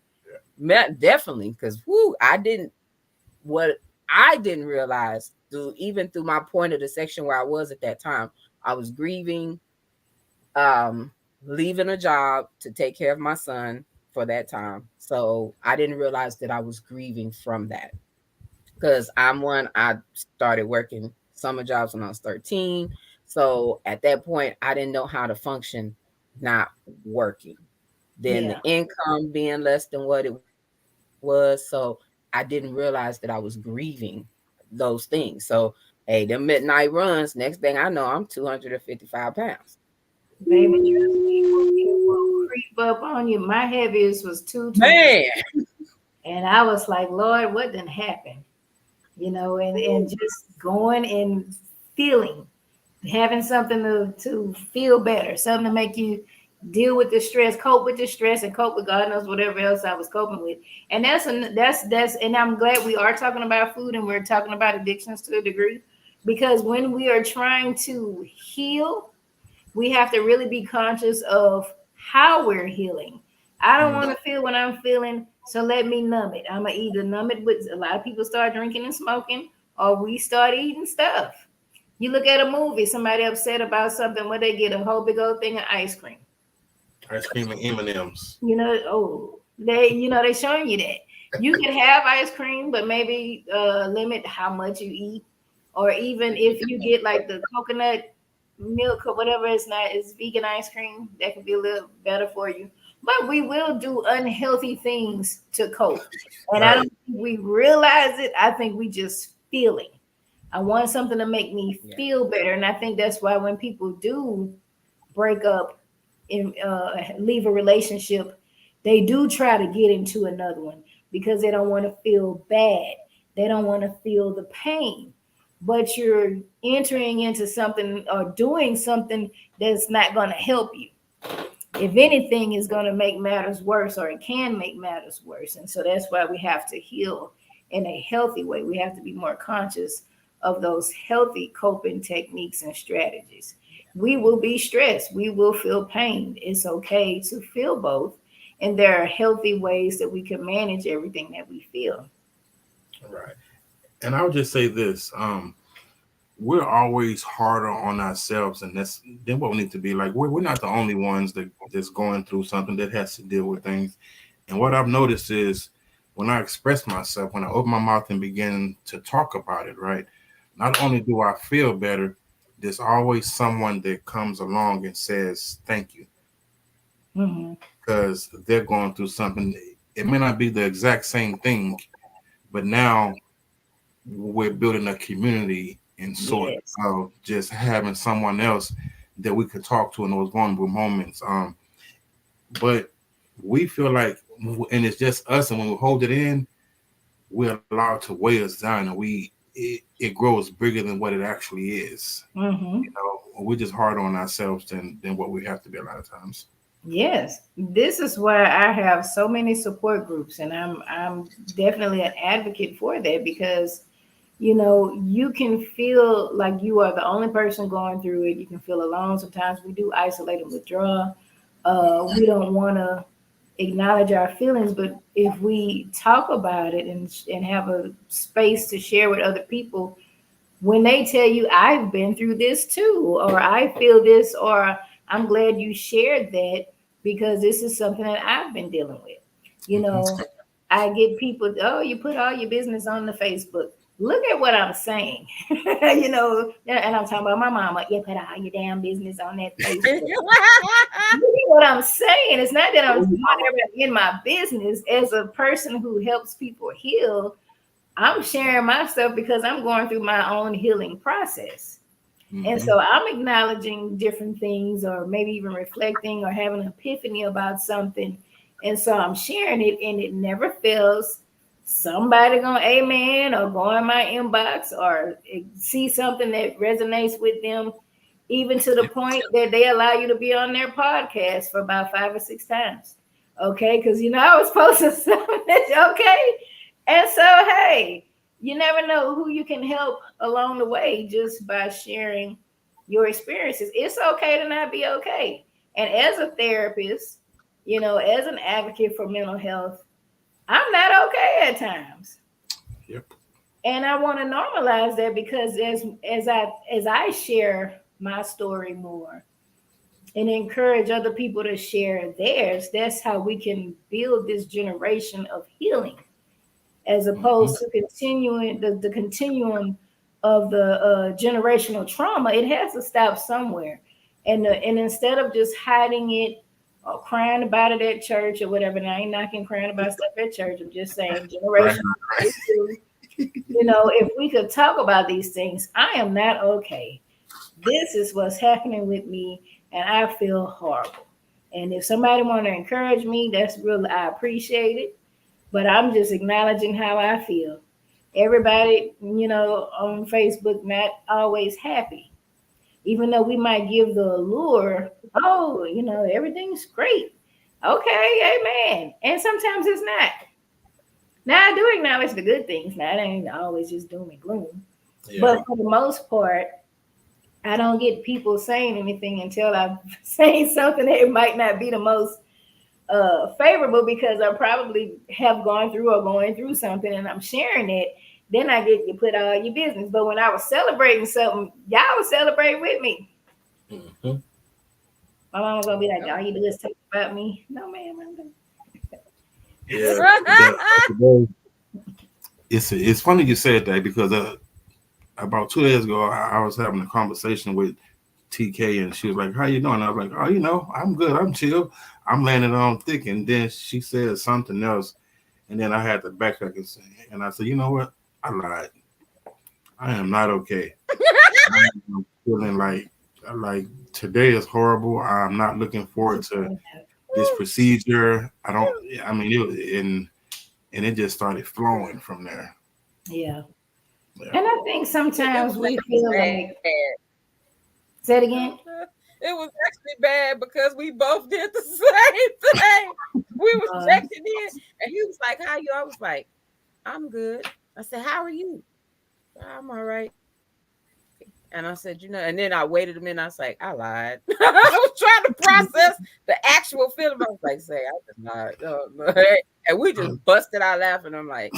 Definitely, because what I didn't realize even through my point of the section where I was at that time, I was grieving, leaving a job to take care of my son for that time. So I didn't realize that I was grieving from that. Because I started working summer jobs when I was 13. So at that point, I didn't know how to function not working. Then the income being less than what it was. So I didn't realize that I was grieving those things. So, hey, them midnight runs, next thing I know, I'm 255 pounds. Baby, it will creep up on you. My heaviest was 220. Man. And I was like, Lord, what done happened? And just going and feeling, having something to feel better, something to make you deal with the stress, cope with the stress, and cope with God knows whatever else I was coping with. And that's and I'm glad we are talking about food and we're talking about addictions to a degree, because when we are trying to heal, we have to really be conscious of how we're healing. I don't want to feel what I'm feeling, so let me numb it. I'm going to either numb it with, a lot of people start drinking and smoking, or we start eating stuff. You look at a movie, somebody upset about something, where they get a whole big old thing of ice cream. Ice cream and M&Ms. They showing you that. You can have ice cream, but maybe limit how much you eat. Or even if you get like the coconut milk or whatever, it's vegan ice cream, that could be a little better for you. But we will do unhealthy things to cope. And I don't think we realize it. I think we just feeling. I want something to make me feel better. And I think that's why when people do break up and leave a relationship, they do try to get into another one because they don't want to feel bad. They don't want to feel the pain. But you're entering into something or doing something that's not going to help you. If anything, is going to make matters worse, or it can make matters worse. And so that's why we have to heal in a healthy way. We have to be more conscious of those healthy coping techniques and strategies. We will be stressed. We will feel pain. It's okay to feel both. And there are healthy ways that we can manage everything that we feel. Right. And I would just say this. we're always harder on ourselves, and that's then what we need to be like. We're not the only ones that's going through something that has to deal with things. And what I've noticed is when I express myself, when I open my mouth and begin to talk about it, right? Not only do I feel better, there's always someone that comes along and says thank you because they're going through something. It may not be the exact same thing, but now we're building a community in sort of just having someone else that we could talk to in those vulnerable moments. But we feel like, and it's just us, and when we hold it in, we're allowed to weigh us down, and it grows bigger than what it actually is. You know, we're just harder on ourselves than what we have to be a lot of times. Yes, this is why I have so many support groups, and I'm definitely an advocate for that, because you know, you can feel like you are the only person going through it. You can feel alone. Sometimes we do isolate and withdraw. We don't want to acknowledge our feelings, but if we talk about it and have a space to share with other people, when they tell you, I've been through this too, or I feel this, or I'm glad you shared that because this is something that I've been dealing with. You know, I get people, oh, you put all your business on the Facebook. Look at what I'm saying, you know, and I'm talking about my mama. You put all your damn business on that Facebook. Look at what I'm saying. It's not that I'm in my business. As a person who helps people heal, I'm sharing my stuff because I'm going through my own healing process. And so I'm acknowledging different things, or maybe even reflecting or having an epiphany about something. And so I'm sharing it, and it never fails. Somebody gonna amen or go in my inbox or see something that resonates with them, even to the point that they allow you to be on their podcast for about 5 or 6 times. Okay, because you know I was posting something that's okay. And so hey, you never know who you can help along the way just by sharing your experiences. It's okay to not be okay. And as a therapist, you know, as an advocate for mental health, I'm not okay at times. Yep. And I want to normalize that, because as I share my story more and encourage other people to share theirs, that's how we can build this generation of healing, as opposed to continuing the continuum of the generational trauma. It has to stop somewhere. And instead of just hiding it or crying about it at church or whatever, and I ain't knocking crying about stuff at church, I'm just saying generational. Right. You know, if we could talk about these things, I am not okay. This is what's happening with me, and I feel horrible. And if somebody want to encourage me, that's really, I appreciate it. But I'm just acknowledging how I feel. Everybody, you know, on Facebook, not always happy. Even though we might give the allure, oh, you know, everything's great. Okay, amen. And sometimes it's not. Now, I do acknowledge the good things. Now, it ain't always just doom and gloom. Yeah. But for the most part, I don't get people saying anything until I'm saying something that might not be the most favorable, because I probably have gone through or going through something and I'm sharing it. Then I get you put all your business. But when I was celebrating something, y'all was celebrating with me. My mom was gonna be like, all you do is talk about me. No, ma'am, I'm gonna. Yeah. It's funny you said that, because about 2 days ago I was having a conversation with TK, and she was like, how you doing? I was like, oh, you know, I'm good, I'm chill, I'm landing on thick. And then she said something else, and then I had to backtrack and I said, you know what, I lied. I am not okay. I'm feeling like today is horrible. I'm not looking forward to this procedure. And it just started flowing from there. Yeah. And I think sometimes we feel like, say it again. It was actually bad because we both did the same thing. We was checking in, and he was like, how you? I was like, I'm good. I said, how are you? I'm all right. And I said, you know, and then I waited a minute. I was like, I lied. I was trying to process the actual feeling. I was like, say, I just lied. No. And we just busted out laughing. I'm like,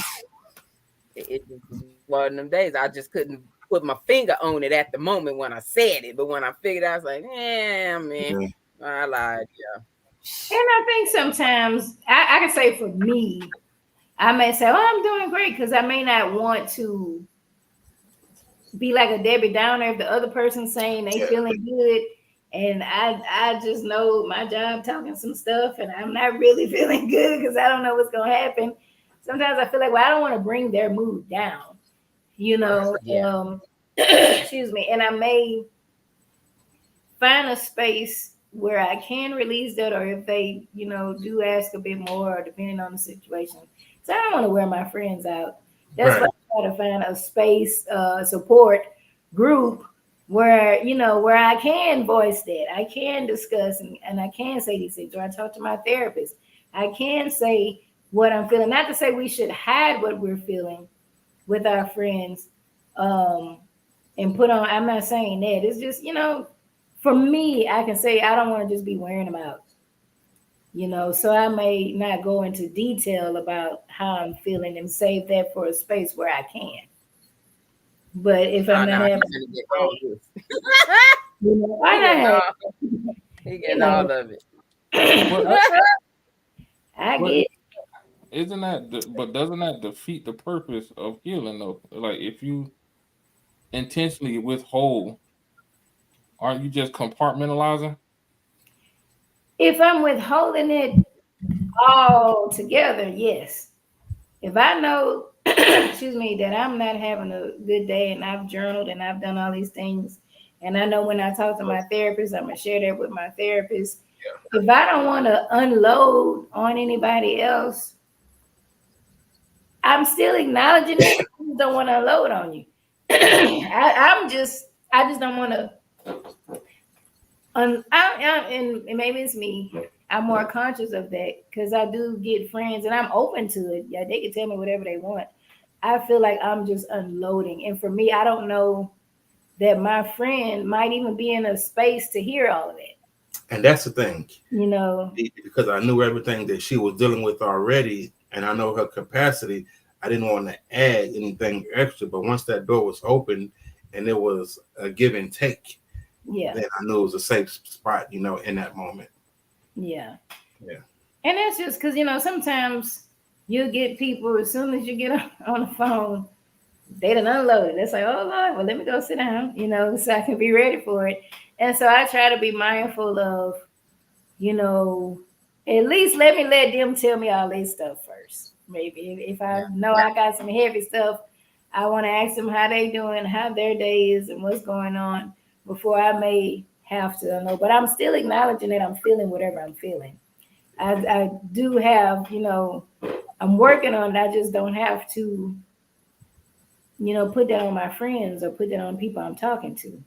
it was one of them days. I just couldn't put my finger on it at the moment when I said it, but when I figured out, I was like, man, I lied. Yeah. And I think sometimes I can say for me, I may say, oh, I'm doing great, because I may not want to be like a Debbie Downer if the other person's saying they feeling good. And I just know my job talking some stuff and I'm not really feeling good because I don't know what's going to happen. Sometimes I feel like, well, I don't want to bring their mood down, you know. Excuse me. And I may find a space where I can release that, or if they, you know, do ask a bit more, depending on the situation. So I don't want to wear my friends out. That's why I try to find a space, support group where, you know, where I can voice that, I can discuss and I can say these things, or I talk to my therapist. I can say what I'm feeling. Not to say we should hide what we're feeling with our friends and put on, I'm not saying that. It's just, you know, for me, I can say I don't want to just be wearing them out. You know, so I may not go into detail about how I'm feeling and save that for a space where I can. But if I'm not having, you know, why not? He getting all of it. I get. Isn't that? But doesn't that defeat the purpose of healing though? Like if you intentionally withhold, aren't you just compartmentalizing? If I'm withholding it all together, yes. If I know, excuse me, that I'm not having a good day and I've journaled and I've done all these things, and I know when I talk to my therapist, I'm going to share that with my therapist. Yeah. If I don't want to unload on anybody else, I'm still acknowledging it. I just don't want to unload on you. I just don't want to. And maybe it's me. I'm more conscious of that because I do get friends and I'm open to it. Yeah, they can tell me whatever they want. I feel like I'm just unloading. And for me, I don't know that my friend might even be in a space to hear all of it. And that's the thing. You know, because I knew everything that she was dealing with already and I know her capacity, I didn't want to add anything extra. But once that door was open and there was a give and take, then I knew it was a safe spot, you know, in that moment. Yeah. And that's just because, you know, sometimes you get people, as soon as you get on the phone, they done unloaded. It's like, oh, Lord, well, let me go sit down, you know, so I can be ready for it. And so I try to be mindful of, you know, at least let them tell me all their stuff first. Maybe if I know I got some heavy stuff, I want to ask them how they doing, how their day is, and what's going on before I may have to know. But I'm still acknowledging that I'm feeling whatever I'm feeling. I do have, you know, I'm working on it. I just don't have to, you know, put that on my friends or put that on people I'm talking to.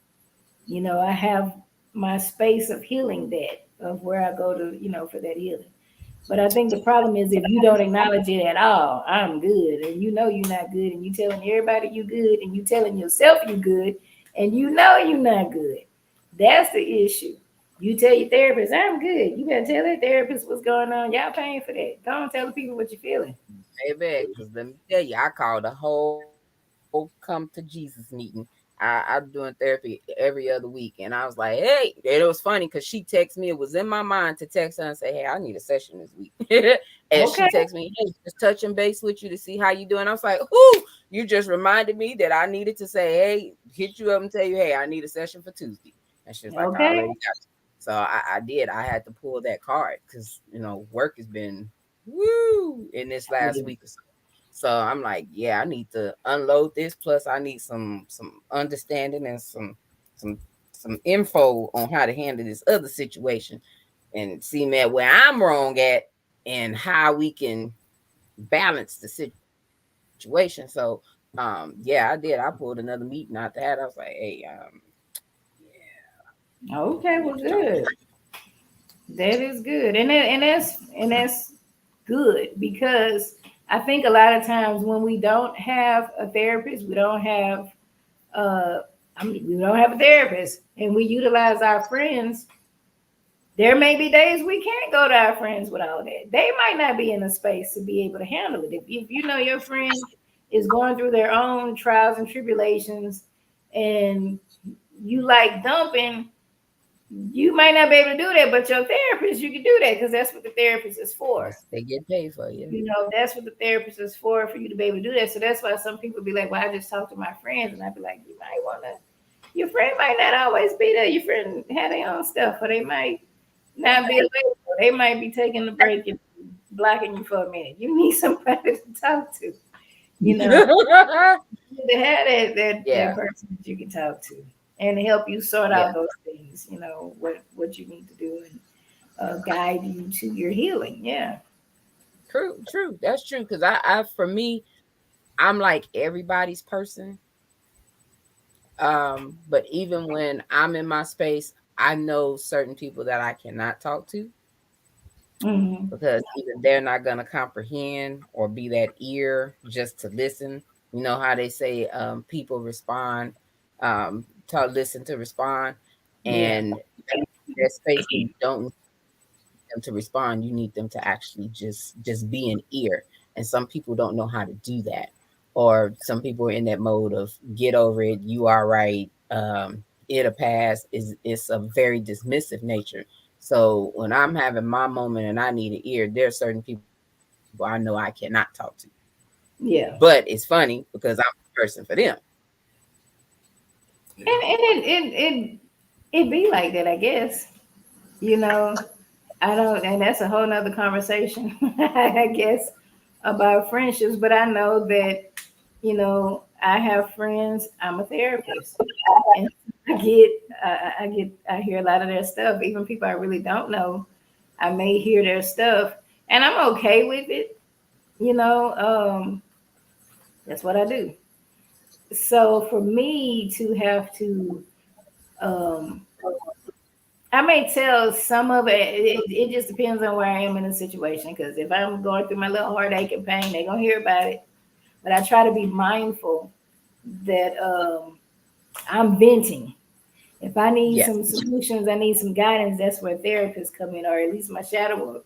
You know, I have my space of healing that, of where I go to, you know, for that healing. But I think the problem is if you don't acknowledge it at all, I'm good, and you know you're not good, and you telling everybody you good, and you telling yourself you good, and you know you're not good. That's the issue. You tell your therapist, I'm good. You gotta tell that therapist what's going on. Y'all paying for that. Don't tell the people what you're feeling. Baby, because let me tell you, I called a whole come to Jesus meeting. I'm doing therapy every other week. And I was like, hey, and it was funny because she texted me. It was in my mind to text her and say, hey, I need a session this week. And she texted me, hey, just touching base with you to see how you doing. I was like, ooh, you just reminded me that I needed to say, hey, hit you up and tell you, hey, I need a session for Tuesday. And she was like, I already got you. So I did. I had to pull that card because, you know, work has been woo in this last week or so. So I'm like, yeah, I need to unload this. Plus, I need some understanding and some info on how to handle this other situation and see, man, where I'm wrong at and how we can balance the situation. So, yeah, I did. I pulled another meeting out that. I was like, hey, yeah. Okay, well, good. That is good, and that's good because I think a lot of times when we don't have a therapist, we don't have a therapist, and we utilize our friends. There may be days we can't go to our friends with all that. They might not be in a space to be able to handle it. If you know your friend is going through their own trials and tribulations, and you like dumping, you might not be able to do that, but your therapist, you can do that because that's what the therapist is for. They get paid for you. You know, that's what the therapist is for you to be able to do that. So that's why some people be like, well, I just talk to my friends. And I'd be like, you might want to, your friend might not always be there. Your friend had their own stuff, or they might not be available. They might be taking a break and blocking you for a minute. You need somebody to talk to. You know, to have that person that you can talk to and help you sort out those things, you know, what you need to do and guide you to your healing. Yeah. True. That's true. Because I for me, I'm like everybody's person. But even when I'm in my space, I know certain people that I cannot talk to. Mm-hmm. Because even they're not going to comprehend or be that ear just to listen. You know how they say people respond, to listen to respond, and their space you don't need them to respond. You need them to actually just be an ear. And some people don't know how to do that, or some people are in that mode of get over it. You are right. It'll pass. It's a very dismissive nature. So when I'm having my moment and I need an ear, there are certain people I know I cannot talk to. Yeah. But it's funny because I'm the person for them. And it be like that, I guess. You know, and that's a whole nother conversation, I guess, about friendships. But I know that, you know, I have friends, I'm a therapist. And I hear a lot of their stuff. Even people I really don't know, I may hear their stuff, and I'm okay with it. You know, that's what I do. So for me to have to, I may tell some of it. It just depends on where I am in the situation. Because if I'm going through my little heartache and pain, they're gonna hear about it. But I try to be mindful that I'm venting. If I need some solutions, I need some guidance. That's where therapists come in, or at least my shadow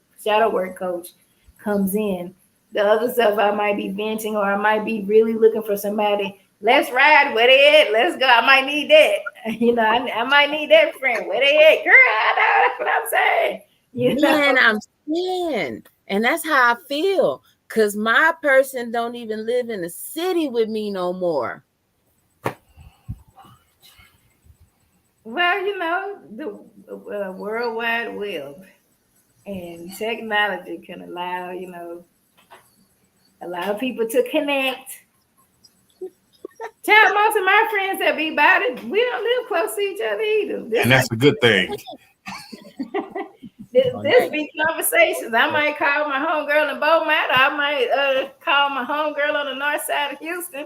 work coach comes in. The other stuff I might be venting, or I might be really looking for somebody. Let's ride. Where they at? Let's go. I might need that. You know, I might need that friend. Where they at? Girl, I know that's what I'm saying. You know, I'm saying, and that's how I feel. Cause my person don't even live in the city with me no more. Well, you know, the World Wide Web and technology can allow, you know, people to connect. Tell most of my friends that be about it, we don't live close to each other either. And that's a good thing. This be conversations. I might call my homegirl in Beaumont, or I might call my homegirl on the north side of Houston.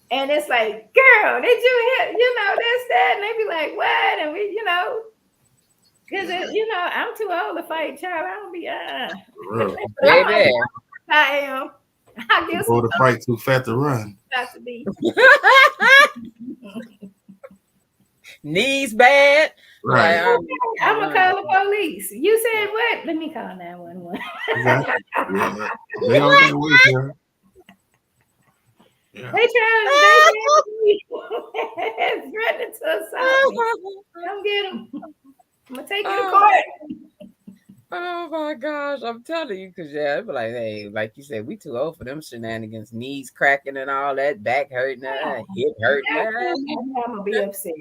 And it's like, girl, did you hear, you know, this, that? And they be like, what? And we, you know, because, you know, I'm too old to fight, child. I don't be, Baby. I am. I guess Go to fight, too fat to run. Got to be. Knees bad. Right. Like, I'm going to call the police. You said what? Let me call 911. Exactly. Yeah. They on that way, sir. Yeah. They threatening to assault me. Come get them. I'm gonna take you to court. Oh my gosh, I'm telling you, because I'd be like, hey, like you said, we too old for them shenanigans, knees cracking and all that, back hurting, hip hurting. I'm gonna be upset.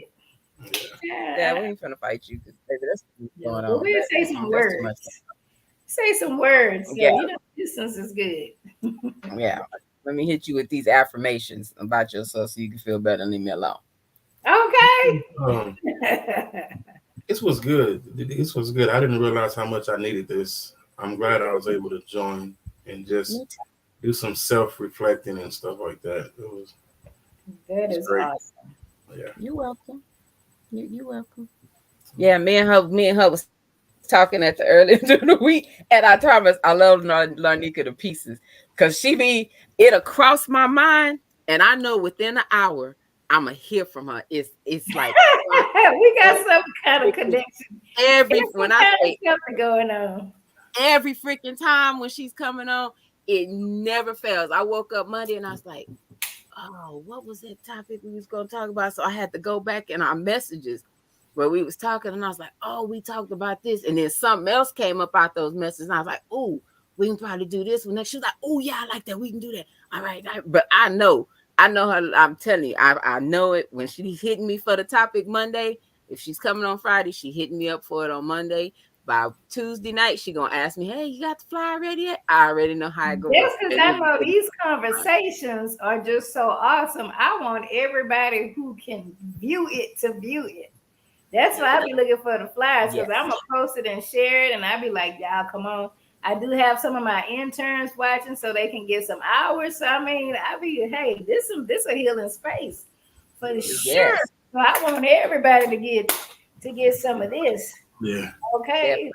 Yeah, we ain't finna fight you, because that's what's going on. We'll say some words. Say some words. So, you know, distance is good. Yeah. Let me hit you with these affirmations about yourself so you can feel better and leave me alone. Okay. This was good. This was good. I didn't realize how much I needed this. I'm glad I was able to join and just do some self-reflecting and stuff like that. That is great. Awesome. Yeah. You're welcome. You're welcome. Yeah, me and her was talking at the earlier during the week, and I promise I love Larnika to pieces because it'll cross my mind, and I know within an hour I'm gonna hear from her. It's like we got some kind of connection. When I say something going on, every freaking time when she's coming on, it never fails. I woke up Monday and I was like, oh, what was that topic we was gonna talk about? So I had to go back in our messages where we was talking, and I was like, oh, we talked about this, and then something else came up out those messages, and I was like, oh, we can probably do this one next. She was like, oh yeah, I like that. We can do that. All right, but I know her. I'm telling you, I know it. When she hitting me for the topic Monday, if she's coming on Friday, she hitting me up for it on Monday. By Tuesday night, she gonna ask me, "Hey, you got the flyer ready yet?" I already know how it goes. Yes, because I know these conversations are just so awesome. I want everybody who can view it to view it. That's why I be looking for the flyers, because I'm gonna post it and share it, and I be like, y'all, come on. I do have some of my interns watching, so they can get some hours. So I mean, I be, hey, this a healing space for sure. So I want everybody to get some of this. Yeah. Okay.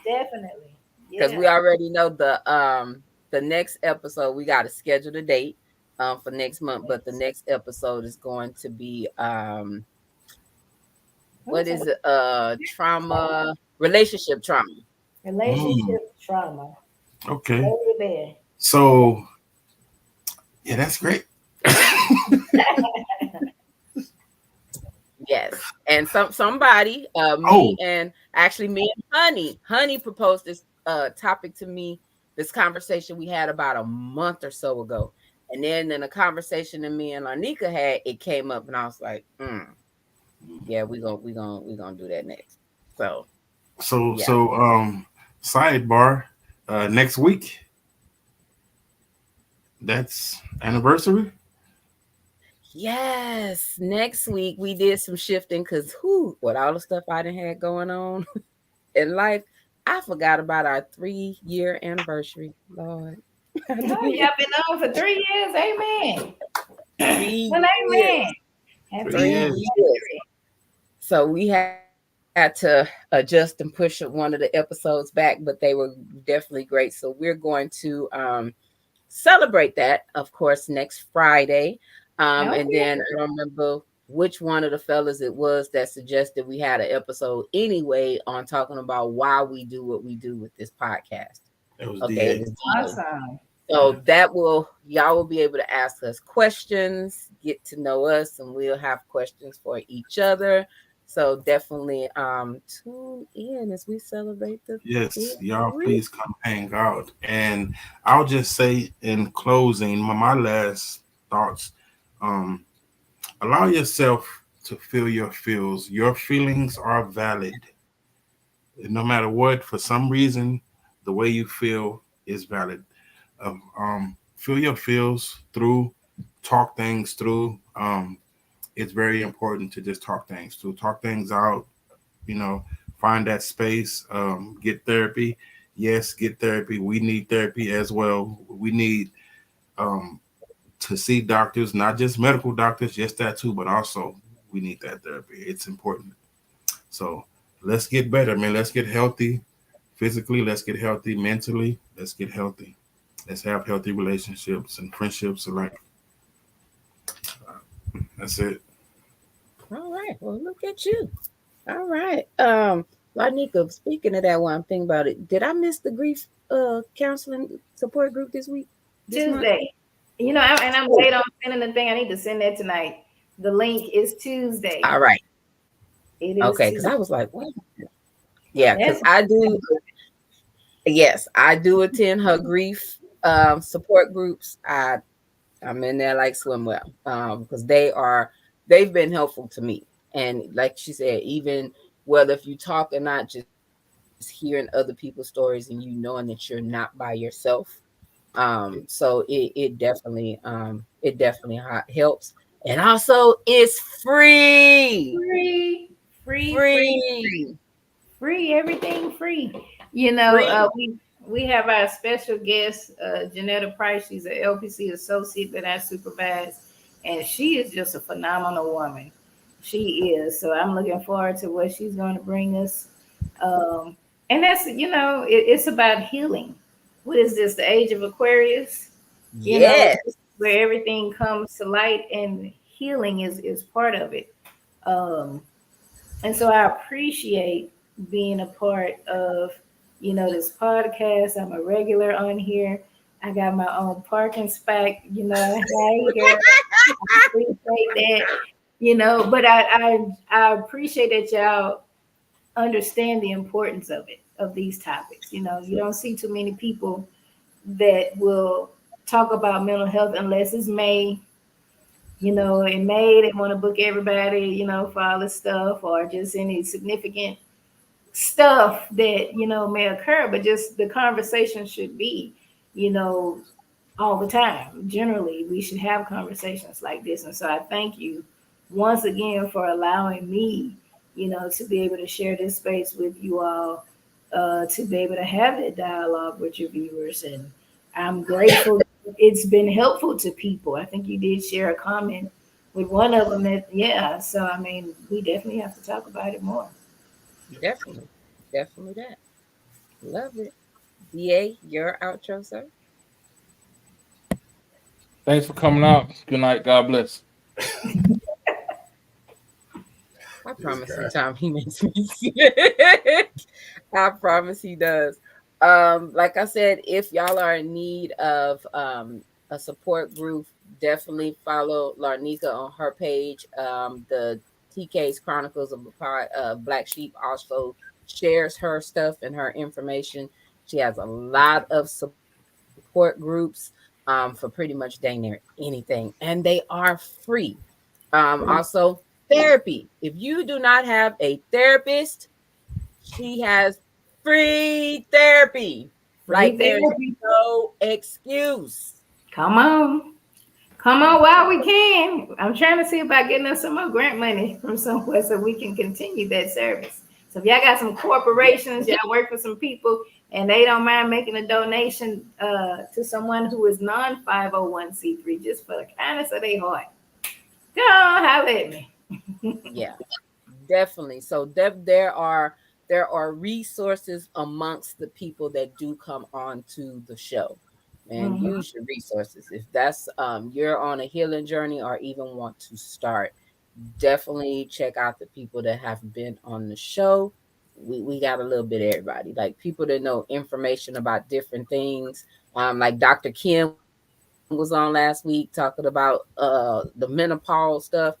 Definitely. Because we already know the next episode, we got to schedule the date for next month, but the next episode is going to be what is it? Trauma, relationship trauma. Relationship trauma. Okay. So yeah, that's great. Yes, and somebody, me and Honey proposed this topic to me. This conversation we had about a month or so ago, and then in a conversation that me and Lanika had, it came up, and I was like, yeah, we gonna do that next. So sidebar, next week. That's anniversary. Yes, next week we did some shifting because with all the stuff I done had going on in life, I forgot about our 3-year anniversary. Lord. Oh, y'all been on for 3 years. Amen. 3 well, amen. Years. 3 years. So we had to adjust and push one of the episodes back, but they were definitely great. So we're going to celebrate that, of course, next Friday. And then I don't remember which one of the fellas it was that suggested we had an episode anyway on talking about why we do what we do with this podcast. It was awesome. So y'all will be able to ask us questions, get to know us, and we'll have questions for each other. So definitely tune in as we celebrate the y'all please come hang out. And I'll just say in closing, my last thoughts. Allow yourself to feel your feels. Your feelings are valid. No matter what, for some reason, the way you feel is valid. Feel your feels through, talk things through. It's very important to just talk things through, talk things out, find that space, get therapy. Yes, get therapy. We need therapy as well. We need to see doctors, not just medical doctors, just that too, but also we need that therapy. It's important. So let's get better, man. Let's get healthy physically. Let's get healthy mentally. Let's get healthy. Let's have healthy relationships and friendships alike. That's it. All right. Well, look at you. All right. Lanika, speaking of that one, I'm thinking about it. Did I miss the grief counseling support group this week? Tuesday. And I'm late on sending the thing. I need to send that tonight. The link is Tuesday. All right. It is okay, because I was like, what? Yeah, because I do. Yes, I do attend her grief support groups. I'm in there like swim well because they've been helpful to me. And like she said, even whether if you talk or not, just hearing other people's stories and knowing that you're not by yourself. So it definitely helps. And also it's free, everything free. We have our special guest, Janetta Price. She's an LPC associate that I supervise, and she is just a phenomenal woman. She is. So I'm looking forward to what she's going to bring us. And that's, it's about healing. What is this? The age of Aquarius? Where everything comes to light, and healing is part of it. And so I appreciate being a part of, this podcast. I'm a regular on here. I got my own parking spot, you know. Hey, girl, I appreciate that, you know. But I appreciate that y'all understand the importance of it, of these topics. You know, you don't see too many people that will talk about mental health unless it's May. You know, in May they want to book everybody, you know, for all this stuff or just any significant stuff that you know may occur, but just the conversation should be, you know, all the time. Generally, we should have conversations like this. And so I thank you once again for allowing me, you know, to be able to share this space with you all, to be able to have that dialogue with your viewers. And I'm grateful it's been helpful to people. I think you did share a comment with one of them that, yeah. So, I mean, we definitely have to talk about it more. Definitely. Definitely that. Love it. DA, your outro, sir. Thanks for coming out. Good night. God bless. I promise sometimes he makes me sick. I promise he does. Like I said, if y'all are in need of a support group, definitely follow Larnika on her page. The TK's Chronicles of Black Sheep also shares her stuff and her information. She has a lot of support groups for pretty much dang near anything, and they are free. Also, therapy. If you do not have a therapist, she has free therapy. Like there's no excuse. Come on. Come on while we can. I'm trying to see about getting us some more grant money from somewhere so we can continue that service. So if y'all got some corporations, y'all work for some people, and they don't mind making a donation to someone who is non-501c3 just for the kindness of their heart, go on, holler at me. Yeah, definitely. So there are resources amongst the people that do come on to the show. And use your resources. If that's you're on a healing journey or even want to start, definitely check out the people that have been on the show. We got a little bit of everybody, like people that know information about different things. Like Dr. Kim was on last week talking about the menopause stuff.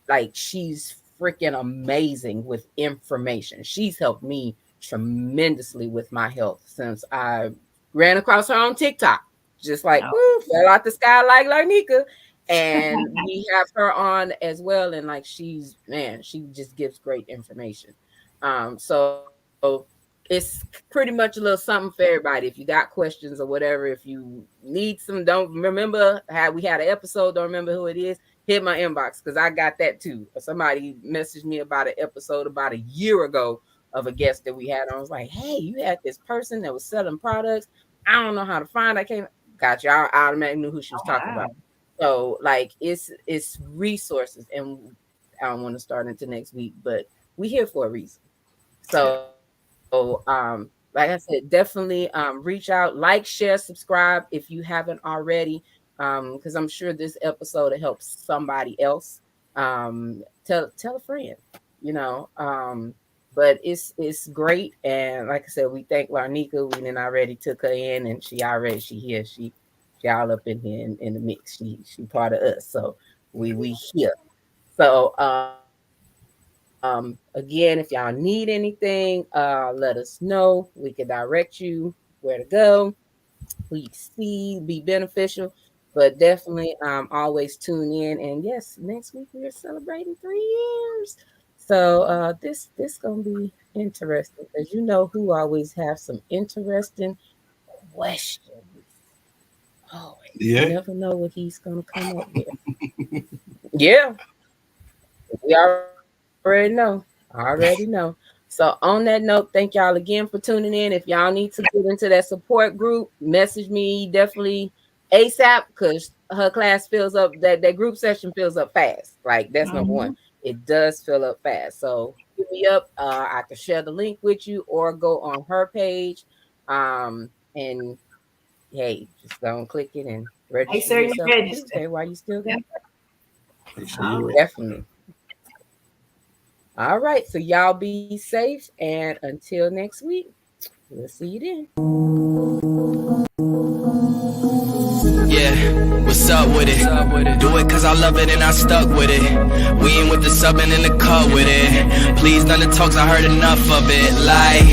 Like she's freaking amazing with information. She's helped me tremendously with my health since I ran across her on TikTok. Just like woo, fell out the sky like Larnika. And we have her on as well. And like she just gives great information. So it's pretty much a little something for everybody. If you got questions or whatever, if you need some, don't remember how we had an episode, don't remember who it is, hit my inbox because I got that too. Somebody messaged me about an episode about a year ago of a guest that we had. I was like, hey, you had this person that was selling products. I don't know how to find. I can't got you. I automatically knew who she was talking about. So like it's resources, and I don't want to start into next week, but we here for a reason. So like I said, definitely reach out, like, share, subscribe if you haven't already. Because I'm sure this episode helps somebody else. Tell a friend, you know. But it's great, and like I said, we thank Larnika. We then already took her in, and she here. She all up in here in the mix. She part of us, so we here. So again, if y'all need anything, let us know. We can direct you where to go. Please be beneficial. But definitely always tune in. And yes, next week we are celebrating 3 years. So this gonna be interesting because you know who always have some interesting questions. Oh, you never know what he's gonna come up with. Yeah. We already know. I already know. So on that note, thank y'all again for tuning in. If y'all need to get into that support group, message me definitely ASAP because her class fills up, that group session fills up fast. Like that's number one. It does fill up fast. So hit me up. I can share the link with you or go on her page. And hey, just go and click it and register yourself. Okay, while you still got it. Definitely. All right, so y'all be safe, and until next week, we'll see you then. Yeah, what's up with it? Do it cause I love it and I stuck with it. We ain't with the subbing in the cut with it. Please none of the talks, I heard enough of it. Like